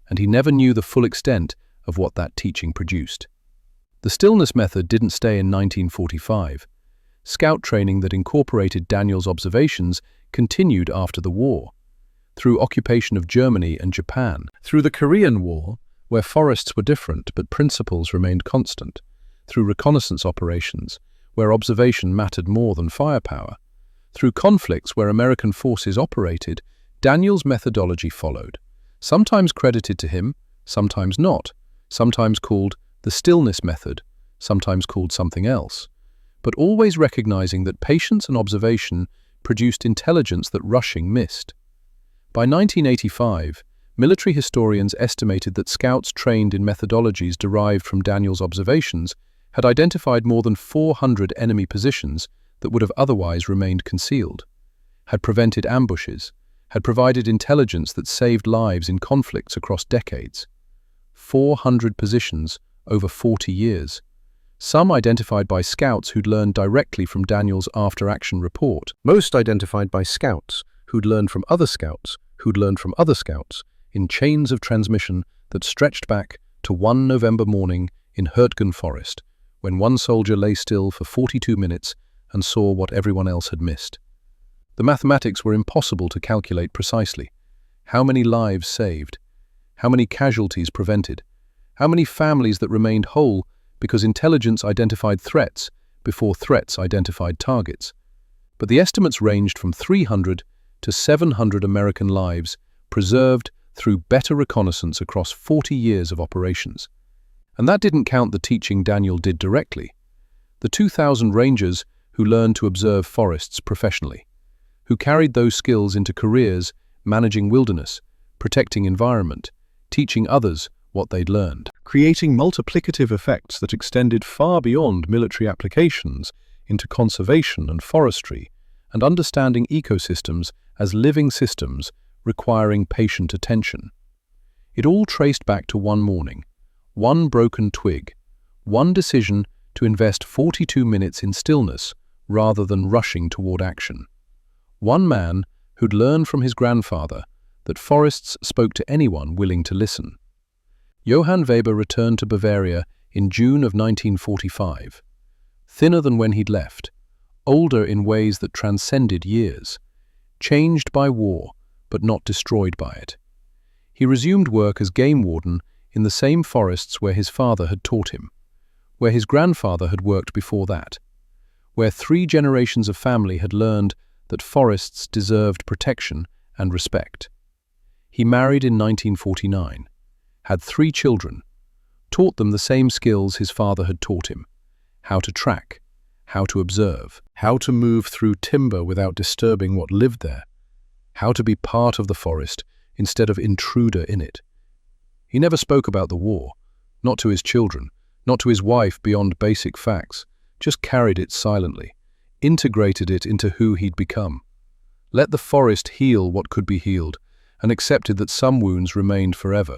And he never knew the full extent of what that teaching produced. The stillness method didn't stay in 1945. Scout training that incorporated Daniel's observations continued after the war, through occupation of Germany and Japan, through the Korean War, where forests were different but principles remained constant, through reconnaissance operations, where observation mattered more than firepower, through conflicts where American forces operated, Daniel's methodology followed, sometimes credited to him, sometimes not, sometimes called the stillness method, sometimes called something else, but always recognizing that patience and observation produced intelligence that rushing missed. By 1985, military historians estimated that scouts trained in methodologies derived from Daniel's observations had identified more than 400 enemy positions that would have otherwise remained concealed, had prevented ambushes, had provided intelligence that saved lives in conflicts across decades. 400 positions over 40 years. Some identified by scouts who'd learned directly from Daniel's after-action report. Most identified by scouts who'd learned from other scouts, who'd learned from other scouts, in chains of transmission that stretched back to one November morning in Hurtgen Forest, when one soldier lay still for 42 minutes and saw what everyone else had missed. The mathematics were impossible to calculate precisely. How many lives saved? How many casualties prevented? How many families that remained whole because intelligence identified threats before threats identified targets? But the estimates ranged from 300 to 700 American lives preserved through better reconnaissance across 40 years of operations. And that didn't count the teaching Daniel did directly. The 2,000 rangers who learned to observe forests professionally, who carried those skills into careers managing wilderness, protecting environment, teaching others what they'd learned, creating multiplicative effects that extended far beyond military applications into conservation and forestry, and understanding ecosystems as living systems requiring patient attention. It all traced back to one morning, one broken twig, one decision to invest 42 minutes in stillness rather than rushing toward action. One man who'd learned from his grandfather that forests spoke to anyone willing to listen. Johann Weber returned to Bavaria in June of 1945, thinner than when he'd left, older in ways that transcended years, changed by war but not destroyed by it. He resumed work as game warden in the same forests where his father had taught him, where his grandfather had worked before that, where 3 generations of family had learned that forests deserved protection and respect. He married in 1949, had 3 children, taught them the same skills his father had taught him: how to track, how to observe, how to move through timber without disturbing what lived there, how to be part of the forest instead of intruder in it. He never spoke about the war, not to his children, not to his wife beyond basic facts, just carried it silently, integrated it into who he'd become. Let the forest heal what could be healed, and accepted that some wounds remained forever.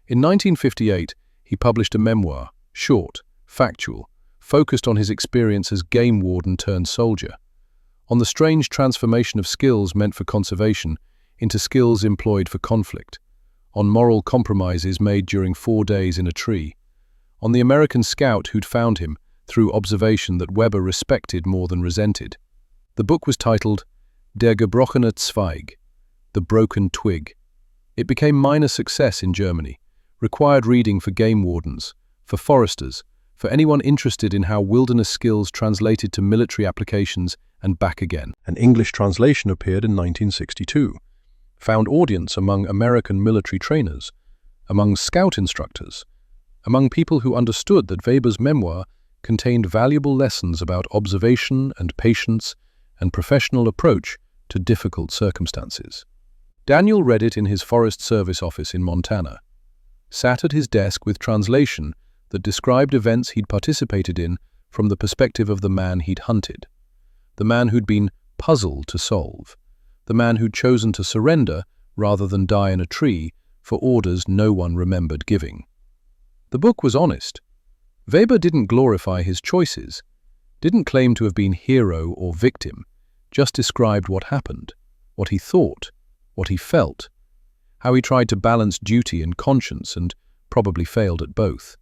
In 1958, he published a memoir, short, factual, focused on his experience as game warden turned soldier, on the strange transformation of skills meant for conservation into skills employed for conflict, on moral compromises made during 4 days in a tree, on the American scout who'd found him through observation that Weber respected more than resented. The book was titled Der gebrochene Zweig, The Broken Twig. It became minor success in Germany, required reading for game wardens, for foresters, for anyone interested in how wilderness skills translated to military applications and back again. An English translation appeared in 1962, found audience among American military trainers, among scout instructors, among people who understood that Weber's memoir contained valuable lessons about observation and patience and professional approach to difficult circumstances. Daniel read it in his Forest Service office in Montana, sat at his desk with translation that described events he'd participated in from the perspective of the man he'd hunted, the man who'd been puzzled to solve, the man who'd chosen to surrender rather than die in a tree for orders no one remembered giving. The book was honest. Weber didn't glorify his choices, didn't claim to have been hero or victim, just described what happened, what he thought, what he felt, how he tried to balance duty and conscience and probably failed at both,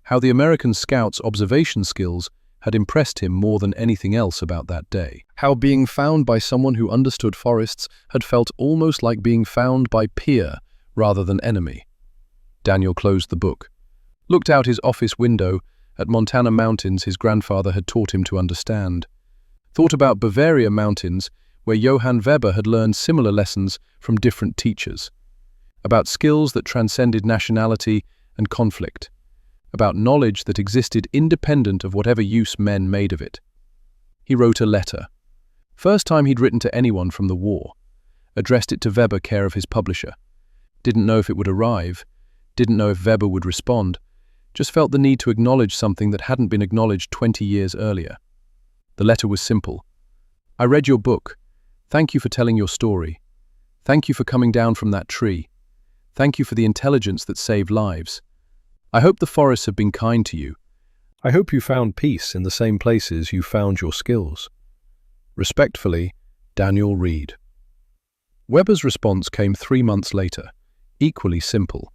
how the American scout's observation skills had impressed him more than anything else about that day, how being found by someone who understood forests had felt almost like being found by peer rather than enemy. Daniel closed the book, looked out his office window at Montana mountains his grandfather had taught him to understand, thought about Bavaria mountains where Johann Weber had learned similar lessons from different teachers, about skills that transcended nationality and conflict, about knowledge that existed independent of whatever use men made of it. He wrote a letter. First time he'd written to anyone from the war. Addressed it to Weber, care of his publisher. Didn't know if it would arrive, didn't know if Weber would respond, just felt the need to acknowledge something that hadn't been acknowledged 20 years earlier. The letter was simple. I read your book. Thank you for telling your story. Thank you for coming down from that tree. Thank you for the intelligence that saved lives. I hope the forests have been kind to you. I hope you found peace in the same places you found your skills. Respectfully, Daniel Reed. Weber's response came 3 months later, equally simple.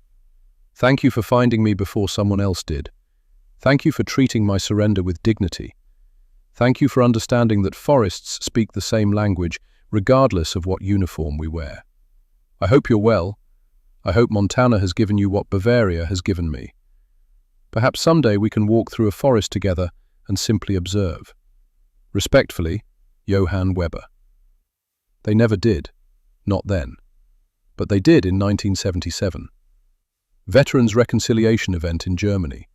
Thank you for finding me before someone else did. Thank you for treating my surrender with dignity. Thank you for understanding that forests speak the same language regardless of what uniform we wear. I hope you're well. I hope Montana has given you what Bavaria has given me. Perhaps someday we can walk through a forest together and simply observe. Respectfully, Johann Weber. They never did, not then. But they did in 1977. Veterans Reconciliation event in Germany,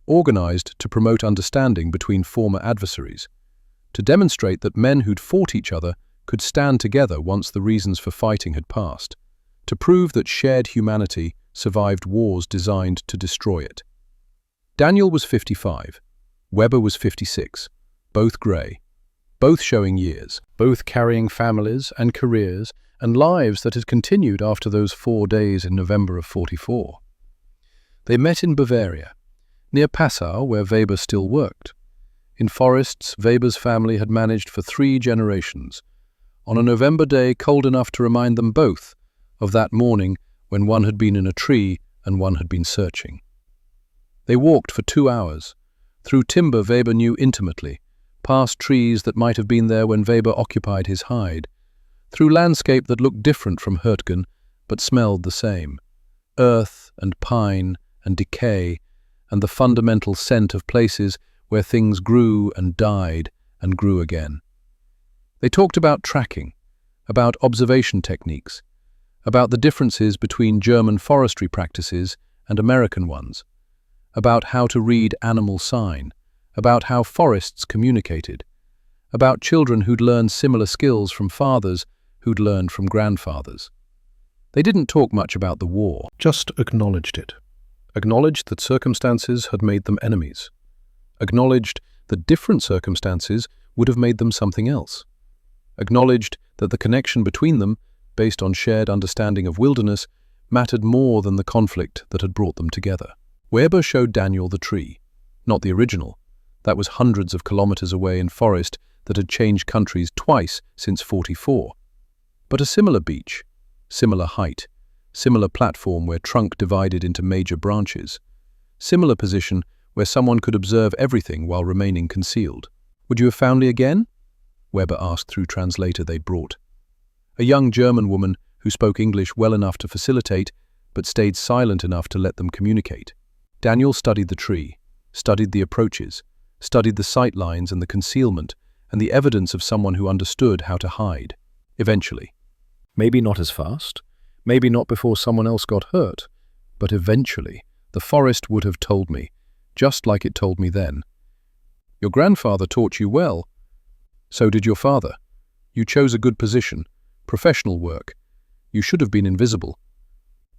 organized to promote understanding between former adversaries, to demonstrate that men who'd fought each other could stand together once the reasons for fighting had passed, to prove that shared humanity survived wars designed to destroy it. Daniel was 55, Weber was 56, both grey, both showing years, both carrying families and careers and lives that had continued after those 4 days in November of '44. They met in Bavaria, near Passau, where Weber still worked. In forests, Weber's family had managed for 3 generations, on a November day cold enough to remind them both of that morning when one had been in a tree and one had been searching. They walked for 2 hours, through timber Weber knew intimately, past trees that might have been there when Weber occupied his hide, through landscape that looked different from Hurtgen but smelled the same, earth and pine and decay and the fundamental scent of places where things grew and died and grew again. They talked about tracking, about observation techniques, about the differences between German forestry practices and American ones, about how to read animal sign, about how forests communicated, about children who'd learned similar skills from fathers who'd learned from grandfathers. They didn't talk much about the war, Just acknowledged it. acknowledged that circumstances had made them enemies, acknowledged that different circumstances would have made them something else, acknowledged that the connection between them, based on shared understanding of wilderness, mattered more than the conflict that had brought them together. Weber showed Daniel the tree, not the original. That was hundreds of kilometers away in forest that had changed countries twice since '44. But a similar beach, similar height, similar platform where trunk divided into major branches, similar position where someone could observe everything while remaining concealed. Would you have found me again? Weber asked through translator they'd brought. A young German woman who spoke English well enough to facilitate, but stayed silent enough to let them communicate. Daniel studied the tree, studied the approaches, studied the sight lines and the concealment, and the evidence of someone who understood how to hide. Eventually. Maybe not as fast, maybe not before someone else got hurt, but eventually the forest would have told me, just like it told me then. Your grandfather taught you well. So did your father. You chose a good position, professional work. You should have been invisible.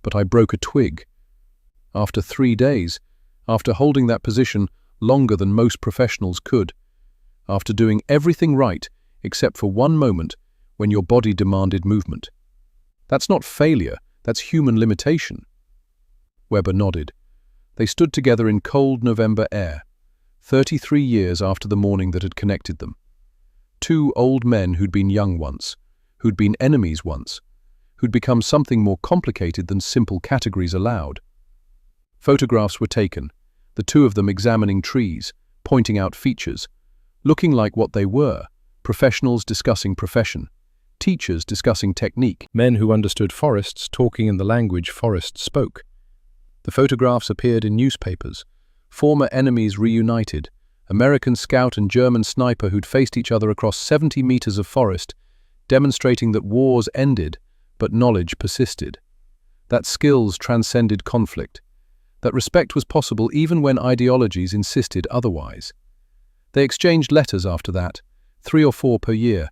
But I broke a twig. After 3 days, after holding that position longer than most professionals could, after doing everything right except for one moment when your body demanded movement. That's not failure, that's human limitation. Weber nodded. They stood together in cold November air, 33 years after the morning that had connected them. Two old men who'd been young once, who'd been enemies once, who'd become something more complicated than simple categories allowed. Photographs were taken, the two of them examining trees, pointing out features, looking like what they were, professionals discussing profession, teachers discussing technique, men who understood forests talking in the language forests spoke. The photographs appeared in newspapers, former enemies reunited, American scout and German sniper who'd faced each other across 70 meters of forest, demonstrating that wars ended, but knowledge persisted. That skills transcended conflict, that respect was possible even when ideologies insisted otherwise. They exchanged letters after that, 3 or 4 per year,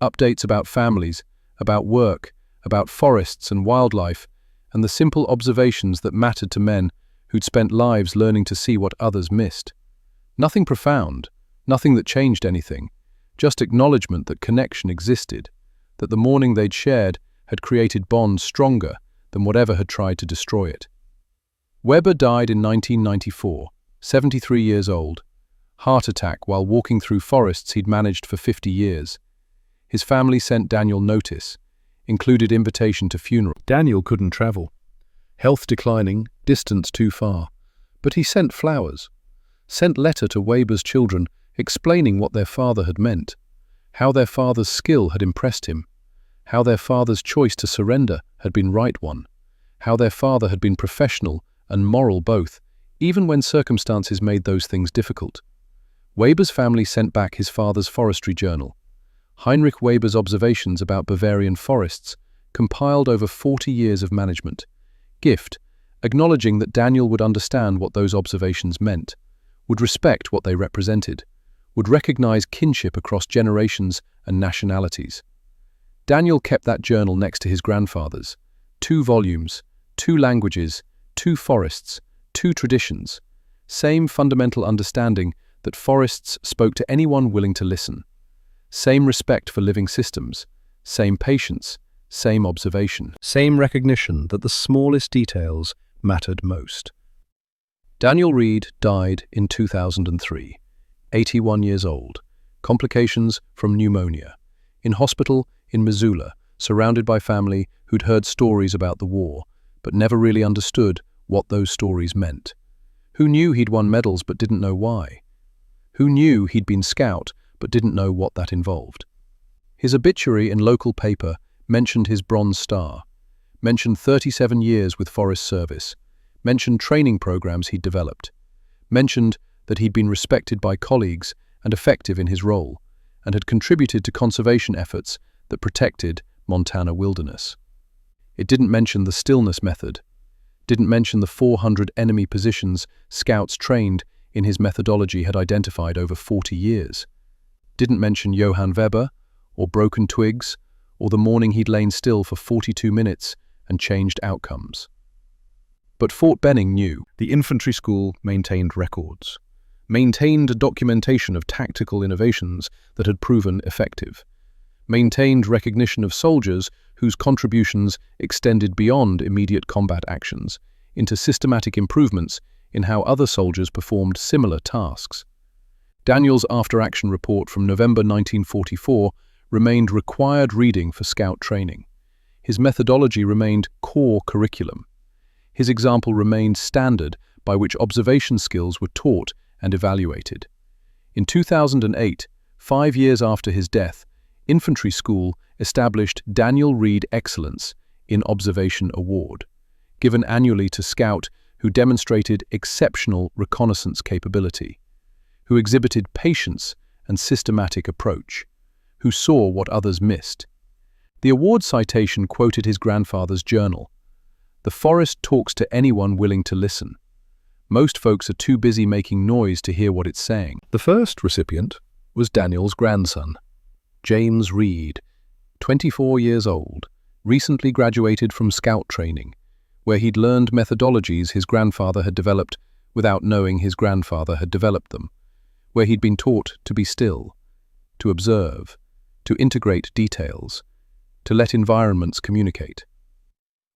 updates about families, about work, about forests and wildlife, and the simple observations that mattered to men who'd spent lives learning to see what others missed. Nothing profound, nothing that changed anything, just acknowledgement that connection existed, that the morning they'd shared had created bonds stronger than whatever had tried to destroy it. Weber died in 1994, 73 years old, heart attack while walking through forests he'd managed for 50 years. His family sent Daniel notice, included invitation to funeral. Daniel couldn't travel. Health declining, distance too far. But he sent flowers, sent letter to Weber's children explaining what their father had meant, how their father's skill had impressed him, how their father's choice to surrender had been right one, how their father had been professional and moral both, even when circumstances made those things difficult. Weber's family sent back his father's forestry journal, Heinrich Weber's observations about Bavarian forests, compiled over 40 years of management. Gift, acknowledging that Daniel would understand what those observations meant, would respect what they represented, would recognize kinship across generations and nationalities. Daniel kept that journal next to his grandfather's. 2 volumes, 2 languages, 2 forests, 2 traditions. Same fundamental understanding that forests spoke to anyone willing to listen. Same respect for living systems, same patience, same observation, same recognition that the smallest details mattered most. Daniel Reed died in 2003, 81 years old, complications from pneumonia, in hospital in Missoula, surrounded by family who'd heard stories about the war, but never really understood what those stories meant. Who knew he'd won medals but didn't know why? Who knew he'd been scout but didn't know what that involved? His obituary in local paper mentioned his Bronze Star, mentioned 37 years with Forest Service, mentioned training programs he'd developed, mentioned that he'd been respected by colleagues and effective in his role, and had contributed to conservation efforts that protected Montana wilderness. It didn't mention the stillness method, didn't mention the 400 enemy positions scouts trained in his methodology had identified over 40 years. Didn't mention Johann Weber, or broken twigs, or the morning he'd lain still for 42 minutes and changed outcomes. But Fort Benning knew. The infantry school maintained records, maintained a documentation of tactical innovations that had proven effective, maintained recognition of soldiers whose contributions extended beyond immediate combat actions into systematic improvements in how other soldiers performed similar tasks. Daniel's after-action report from November 1944 remained required reading for scout training. His methodology remained core curriculum. His example remained standard by which observation skills were taught and evaluated. In 2008, 5 years after his death, Infantry School established Daniel Reed Excellence in Observation Award, given annually to scout who demonstrated exceptional reconnaissance capability, who exhibited patience and systematic approach, who saw what others missed. The award citation quoted his grandfather's journal. "The forest talks to anyone willing to listen. Most folks are too busy making noise to hear what it's saying." The first recipient was Daniel's grandson, James Reed, 24 years old, recently graduated from scout training, where he'd learned methodologies his grandfather had developed without knowing his grandfather had developed them, where he'd been taught to be still, to observe, to integrate details, to let environments communicate.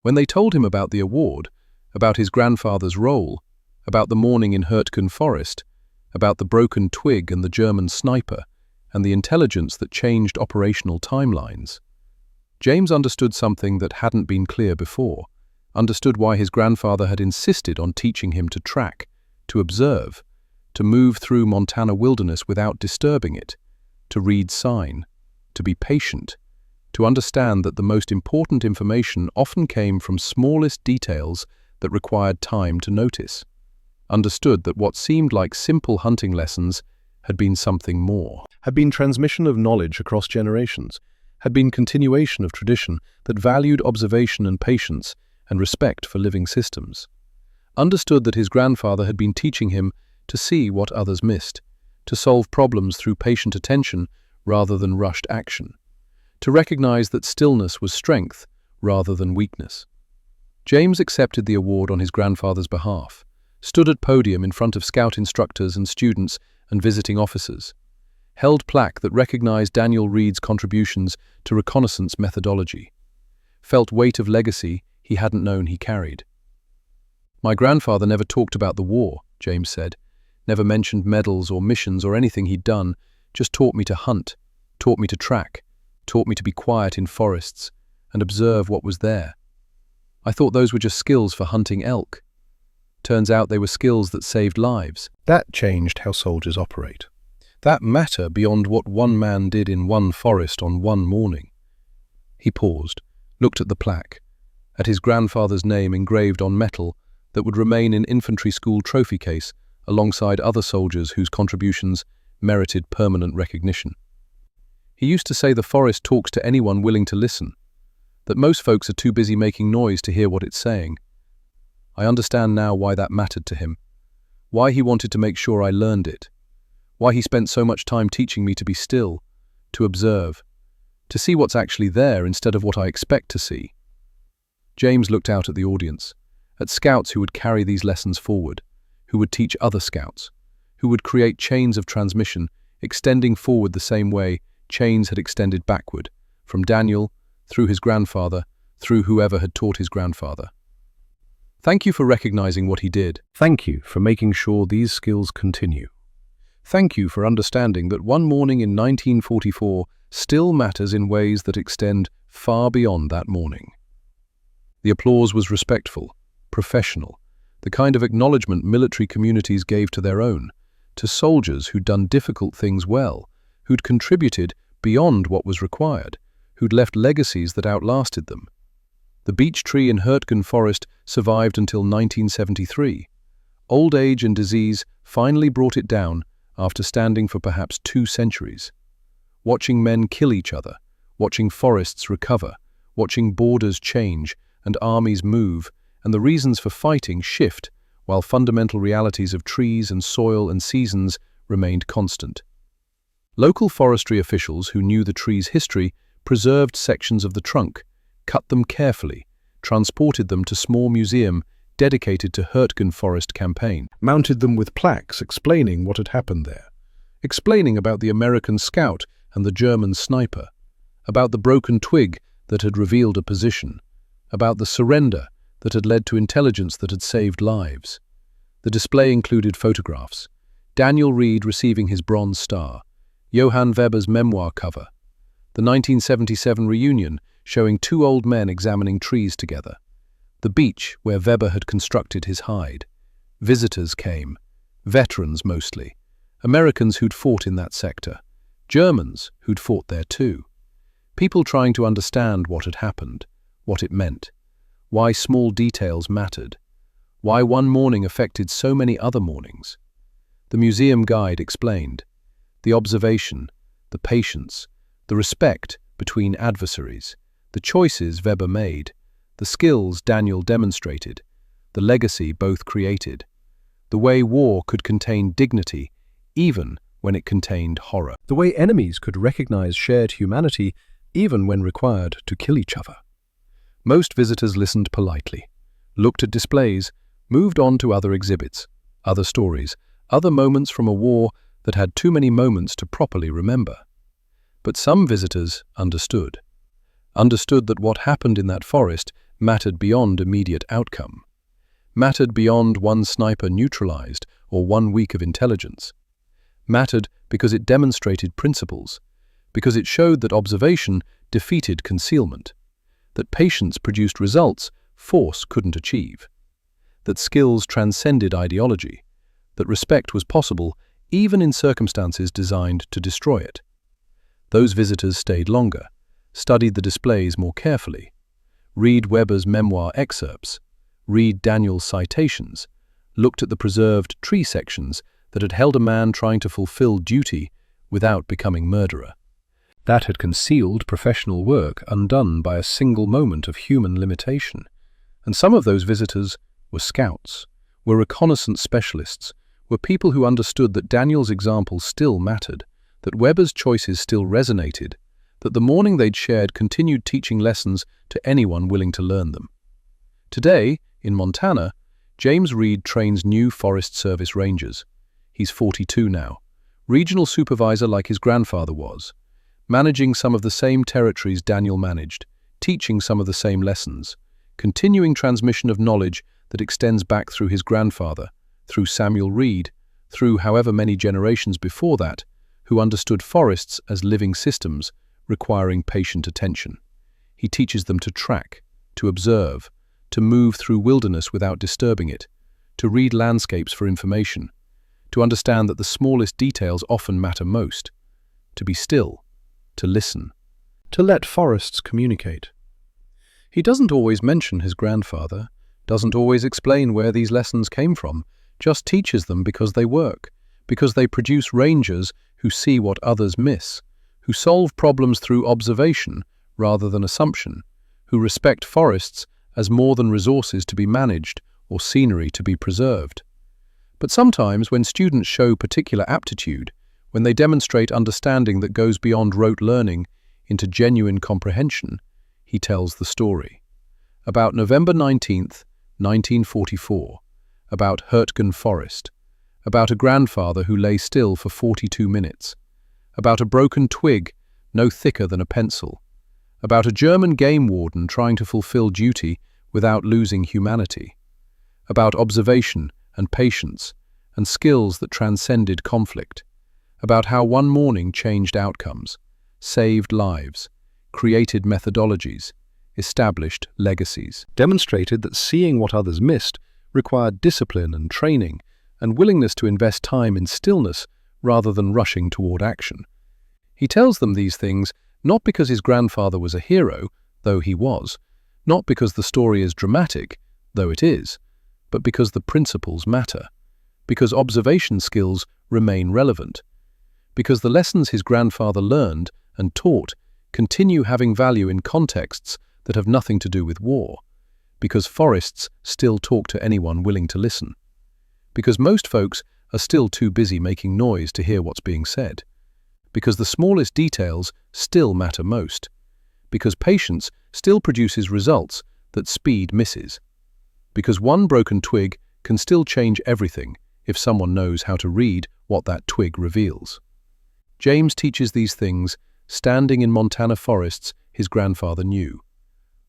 When they told him about the award, about his grandfather's role, about the morning in Hurtgen Forest, about the broken Twig and the German sniper, and the intelligence that changed operational timelines, James understood something that hadn't been clear before, understood why his grandfather had insisted on teaching him to track, to observe, to move through Montana wilderness without disturbing it, to read sign, to be patient, to understand that the most important information often came from smallest details that required time to notice. Understood that what seemed like simple hunting lessons had been something more. Had been transmission of knowledge across generations, had been continuation of tradition that valued observation and patience and respect for living systems. Understood that his grandfather had been teaching him to see what others missed, to solve problems through patient attention rather than rushed action, to recognize that stillness was strength rather than weakness. James accepted the award on his grandfather's behalf, stood at podium in front of scout instructors and students and visiting officers, held plaque that recognized Daniel Reed's contributions to reconnaissance methodology, felt weight of legacy he hadn't known he carried. "My grandfather never talked about the war," James said, "never mentioned medals or missions or anything he'd done, just taught me to hunt, taught me to track, taught me to be quiet in forests and observe what was there. I thought those were just skills for hunting elk. Turns out they were skills that saved lives." That changed how soldiers operate. That matter beyond what one man did in one forest on one morning. He paused, looked at the plaque, at his grandfather's name engraved on metal that would remain in infantry school trophy case alongside other soldiers whose contributions merited permanent recognition. He used to say the forest talks to anyone willing to listen, that most folks are too busy making noise to hear what it's saying. I understand now why that mattered to him, why he wanted to make sure I learned it, why he spent so much time teaching me to be still, to observe, to see what's actually there instead of what I expect to see. James looked out at the audience, at scouts who would carry these lessons forward, who would teach other scouts, who would create chains of transmission, extending forward the same way chains had extended backward, from Daniel, through his grandfather, through whoever had taught his grandfather. Thank you for recognizing what he did. Thank you for making sure these skills continue. Thank you for understanding that one morning in 1944 still matters in ways that extend far beyond that morning. The applause was respectful, professional, the kind of acknowledgement military communities gave to their own, to soldiers who'd done difficult things well, who'd contributed beyond what was required, who'd left legacies that outlasted them. The beech tree in Hurtgen Forest survived until 1973. Old age and disease finally brought it down after standing for perhaps 2 centuries. Watching men kill each other, watching forests recover, watching borders change and armies move, and the reasons for fighting shift, while fundamental realities of trees and soil and seasons remained constant. Local forestry officials who knew the tree's history preserved sections of the trunk, cut them carefully, transported them to small museum dedicated to Hurtgen Forest campaign, mounted them with plaques explaining what had happened there, explaining about the American scout and the German sniper, about the broken twig that had revealed a position, about the surrender that had led to intelligence that had saved lives. The display included photographs, Daniel Reed receiving his Bronze Star, Johann Weber's memoir cover, the 1977 reunion showing 2 old men examining trees together, the beach where Weber had constructed his hide. Visitors came, veterans mostly, Americans who'd fought in that sector, Germans who'd fought there too, people trying to understand what had happened, what it meant, why small details mattered, why one morning affected so many other mornings. The museum guide explained the observation, the patience, the respect between adversaries, the choices Weber made, the skills Daniel demonstrated, the legacy both created, the way war could contain dignity even when it contained horror, The way enemies could recognize shared humanity even when required to kill each other. Most visitors listened politely, looked at displays, moved on to other exhibits, other stories, other moments from a war that had too many moments to properly remember. But some visitors understood that what happened in that forest mattered beyond immediate outcome, mattered beyond one sniper neutralized or 1 week of intelligence, mattered because it demonstrated principles, because it showed that observation defeated concealment, that patience produced results force couldn't achieve, that skills transcended ideology, that respect was possible even in circumstances designed to destroy it. Those visitors stayed longer, studied the displays more carefully, read Weber's memoir excerpts, read Daniel's citations, looked at the preserved tree sections that had held a man trying to fulfill duty without becoming murderer. That had concealed professional work undone by a single moment of human limitation. And some of those visitors were scouts, were reconnaissance specialists, were people who understood that Daniel's example still mattered, that Weber's choices still resonated, that the morning they'd shared continued teaching lessons to anyone willing to learn them. Today, in Montana, James Reed trains new Forest Service Rangers. He's 42 now, regional supervisor like his grandfather was, managing some of the same territories Daniel managed, teaching some of the same lessons, continuing transmission of knowledge that extends back through his grandfather, through Samuel Reed, through however many generations before that, who understood forests as living systems requiring patient attention. He teaches them to track, to observe, to move through wilderness without disturbing it, to read landscapes for information, to understand that the smallest details often matter most, to be still, to listen, to let forests communicate. He doesn't always mention his grandfather, doesn't always explain where these lessons came from, just teaches them because they work, because they produce rangers who see what others miss, who solve problems through observation rather than assumption, who respect forests as more than resources to be managed or scenery to be preserved. But sometimes when students show particular aptitude, when they demonstrate understanding that goes beyond rote learning into genuine comprehension, he tells the story. About November 19th, 1944, about Hurtgen Forest, about a grandfather who lay still for 42 minutes, about a broken twig no thicker than a pencil, about a German game warden trying to fulfill duty without losing humanity, about observation and patience and skills that transcended conflict, about how one morning changed outcomes, saved lives, created methodologies, established legacies, demonstrated that seeing what others missed required discipline and training and willingness to invest time in stillness rather than rushing toward action. He tells them these things not because his grandfather was a hero, though he was, not because the story is dramatic, though it is, but because the principles matter, because observation skills remain relevant, because the lessons his grandfather learned and taught continue having value in contexts that have nothing to do with war, because forests still talk to anyone willing to listen, because most folks are still too busy making noise to hear what's being said, because the smallest details still matter most, because patience still produces results that speed misses, because one broken twig can still change everything if someone knows how to read what that twig reveals. James teaches these things standing in Montana forests his grandfather knew,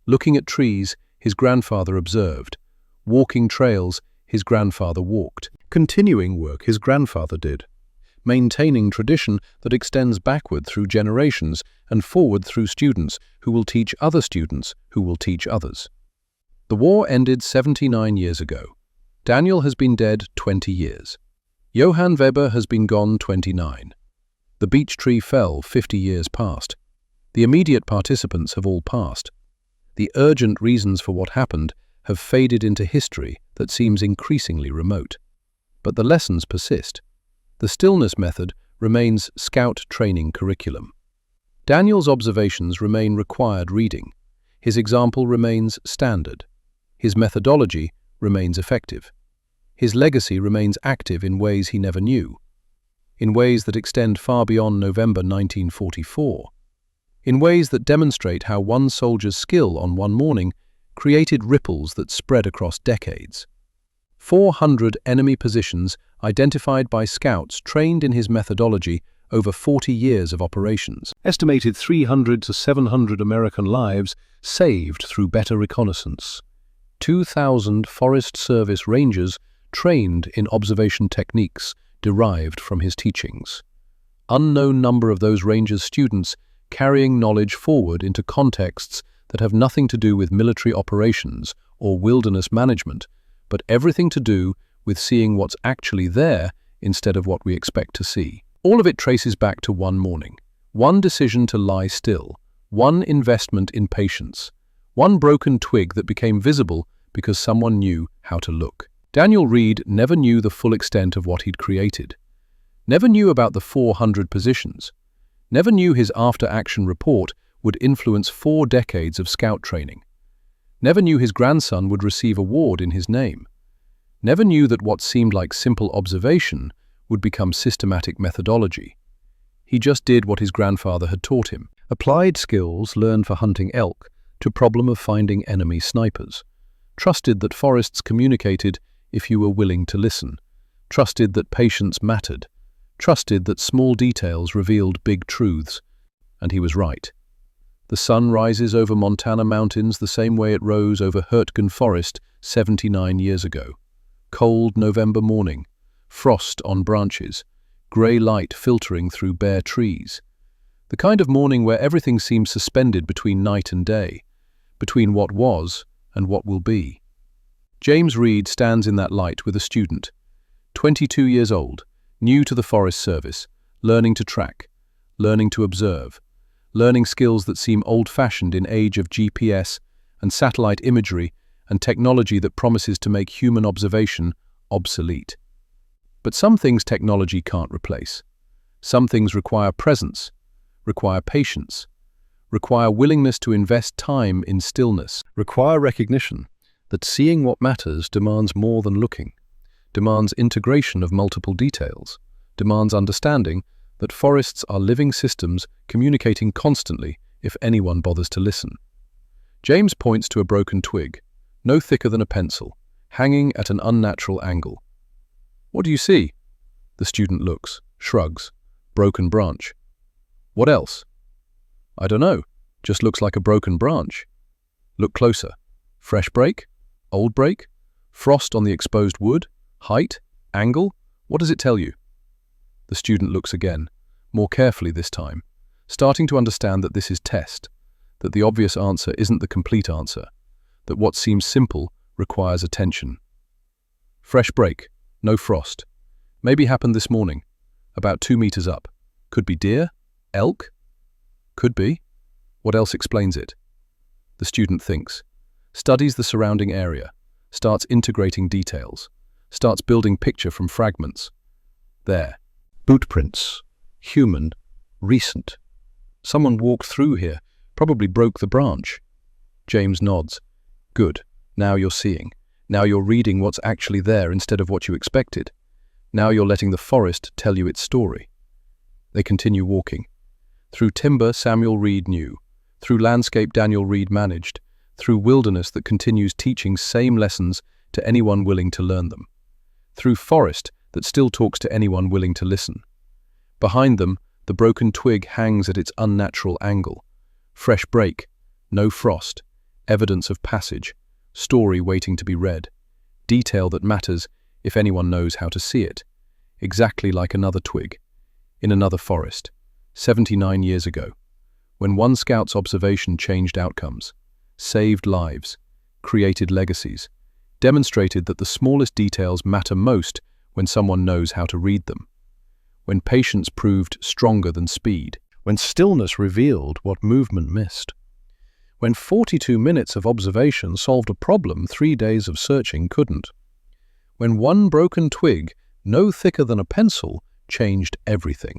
looking at trees his grandfather observed, walking trails his grandfather walked, continuing work his grandfather did, maintaining tradition that extends backward through generations and forward through students who will teach other students who will teach others. The war ended 79 years ago. Daniel has been dead 20 years. Johann Weber has been gone 29. The beech tree fell 50 years past. The immediate participants have all passed. The urgent reasons for what happened have faded into history that seems increasingly remote. But the lessons persist. The stillness method remains Scout training curriculum. Daniel's observations remain required reading. His example remains standard. His methodology remains effective. His legacy remains active in ways he never knew, in ways that extend far beyond November 1944, in ways that demonstrate how one soldier's skill on one morning created ripples that spread across decades. 400 enemy positions identified by scouts trained in his methodology over 40 years of operations. Estimated 300 to 700 American lives saved through better reconnaissance. 2,000 Forest Service Rangers trained in observation techniques derived from his teachings. Unknown number of those Rangers' students carrying knowledge forward into contexts that have nothing to do with military operations or wilderness management, but everything to do with seeing what's actually there instead of what we expect to see. All of it traces back to one morning, one decision to lie still, one investment in patience, one broken twig that became visible because someone knew how to look. Daniel Reed never knew the full extent of what he'd created, never knew about the 400 positions, never knew his after-action report would influence 4 decades of scout training, never knew his grandson would receive a award in his name, never knew that what seemed like simple observation would become systematic methodology. He just did what his grandfather had taught him. Applied skills learned for hunting elk to problem of finding enemy snipers. Trusted that forests communicated if you were willing to listen. Trusted that patience mattered. Trusted that small details revealed big truths. And he was right. The sun rises over Montana mountains the same way it rose over Hurtgen Forest 79 years ago. Cold November morning. Frost on branches, grey light filtering through bare trees. The kind of morning where everything seems suspended between night and day, between what was and what will be. James Reed stands in that light with a student, 22 years old, new to the Forest Service, learning to track, learning to observe, learning skills that seem old-fashioned in age of GPS and satellite imagery and technology that promises to make human observation obsolete. But some things technology can't replace. Some things require presence, require patience, require willingness to invest time in stillness, require recognition that seeing what matters demands more than looking, demands integration of multiple details, demands understanding that forests are living systems communicating constantly if anyone bothers to listen. James points to a broken twig, no thicker than a pencil, hanging at an unnatural angle. What do you see? The student looks, shrugs. Broken branch. What else? I don't know. Just looks like a broken branch. Look closer. Fresh break? Old break? Frost on the exposed wood? Height? Angle? What does it tell you? The student looks again, more carefully this time, starting to understand that this is test, that the obvious answer isn't the complete answer, that what seems simple requires attention. Fresh break. No frost. Maybe happened this morning. About 2 meters up. Could be deer? Elk? Could be. What else explains it? The student thinks, studies the surrounding area, starts integrating details, starts building picture from fragments. There. Boot prints. Human. Recent. Someone walked through here, probably broke the branch. James nods. Good. Now you're seeing. Now you're reading what's actually there instead of what you expected. Now you're letting the forest tell you its story. They continue walking. Through timber Samuel Reed knew, through landscape Daniel Reed managed, through wilderness that continues teaching same lessons to anyone willing to learn them, through forest that still talks to anyone willing to listen. Behind them, the broken twig hangs at its unnatural angle. Fresh break, no frost, evidence of passage, story waiting to be read, detail that matters if anyone knows how to see it, exactly like another twig, in another forest, 79 years ago, when one scout's observation changed outcomes, saved lives, created legacies, demonstrated that the smallest details matter most when someone knows how to read them, when patience proved stronger than speed, when stillness revealed what movement missed. When 42 minutes of observation solved a problem 3 days of searching couldn't. When one broken twig, no thicker than a pencil, changed everything.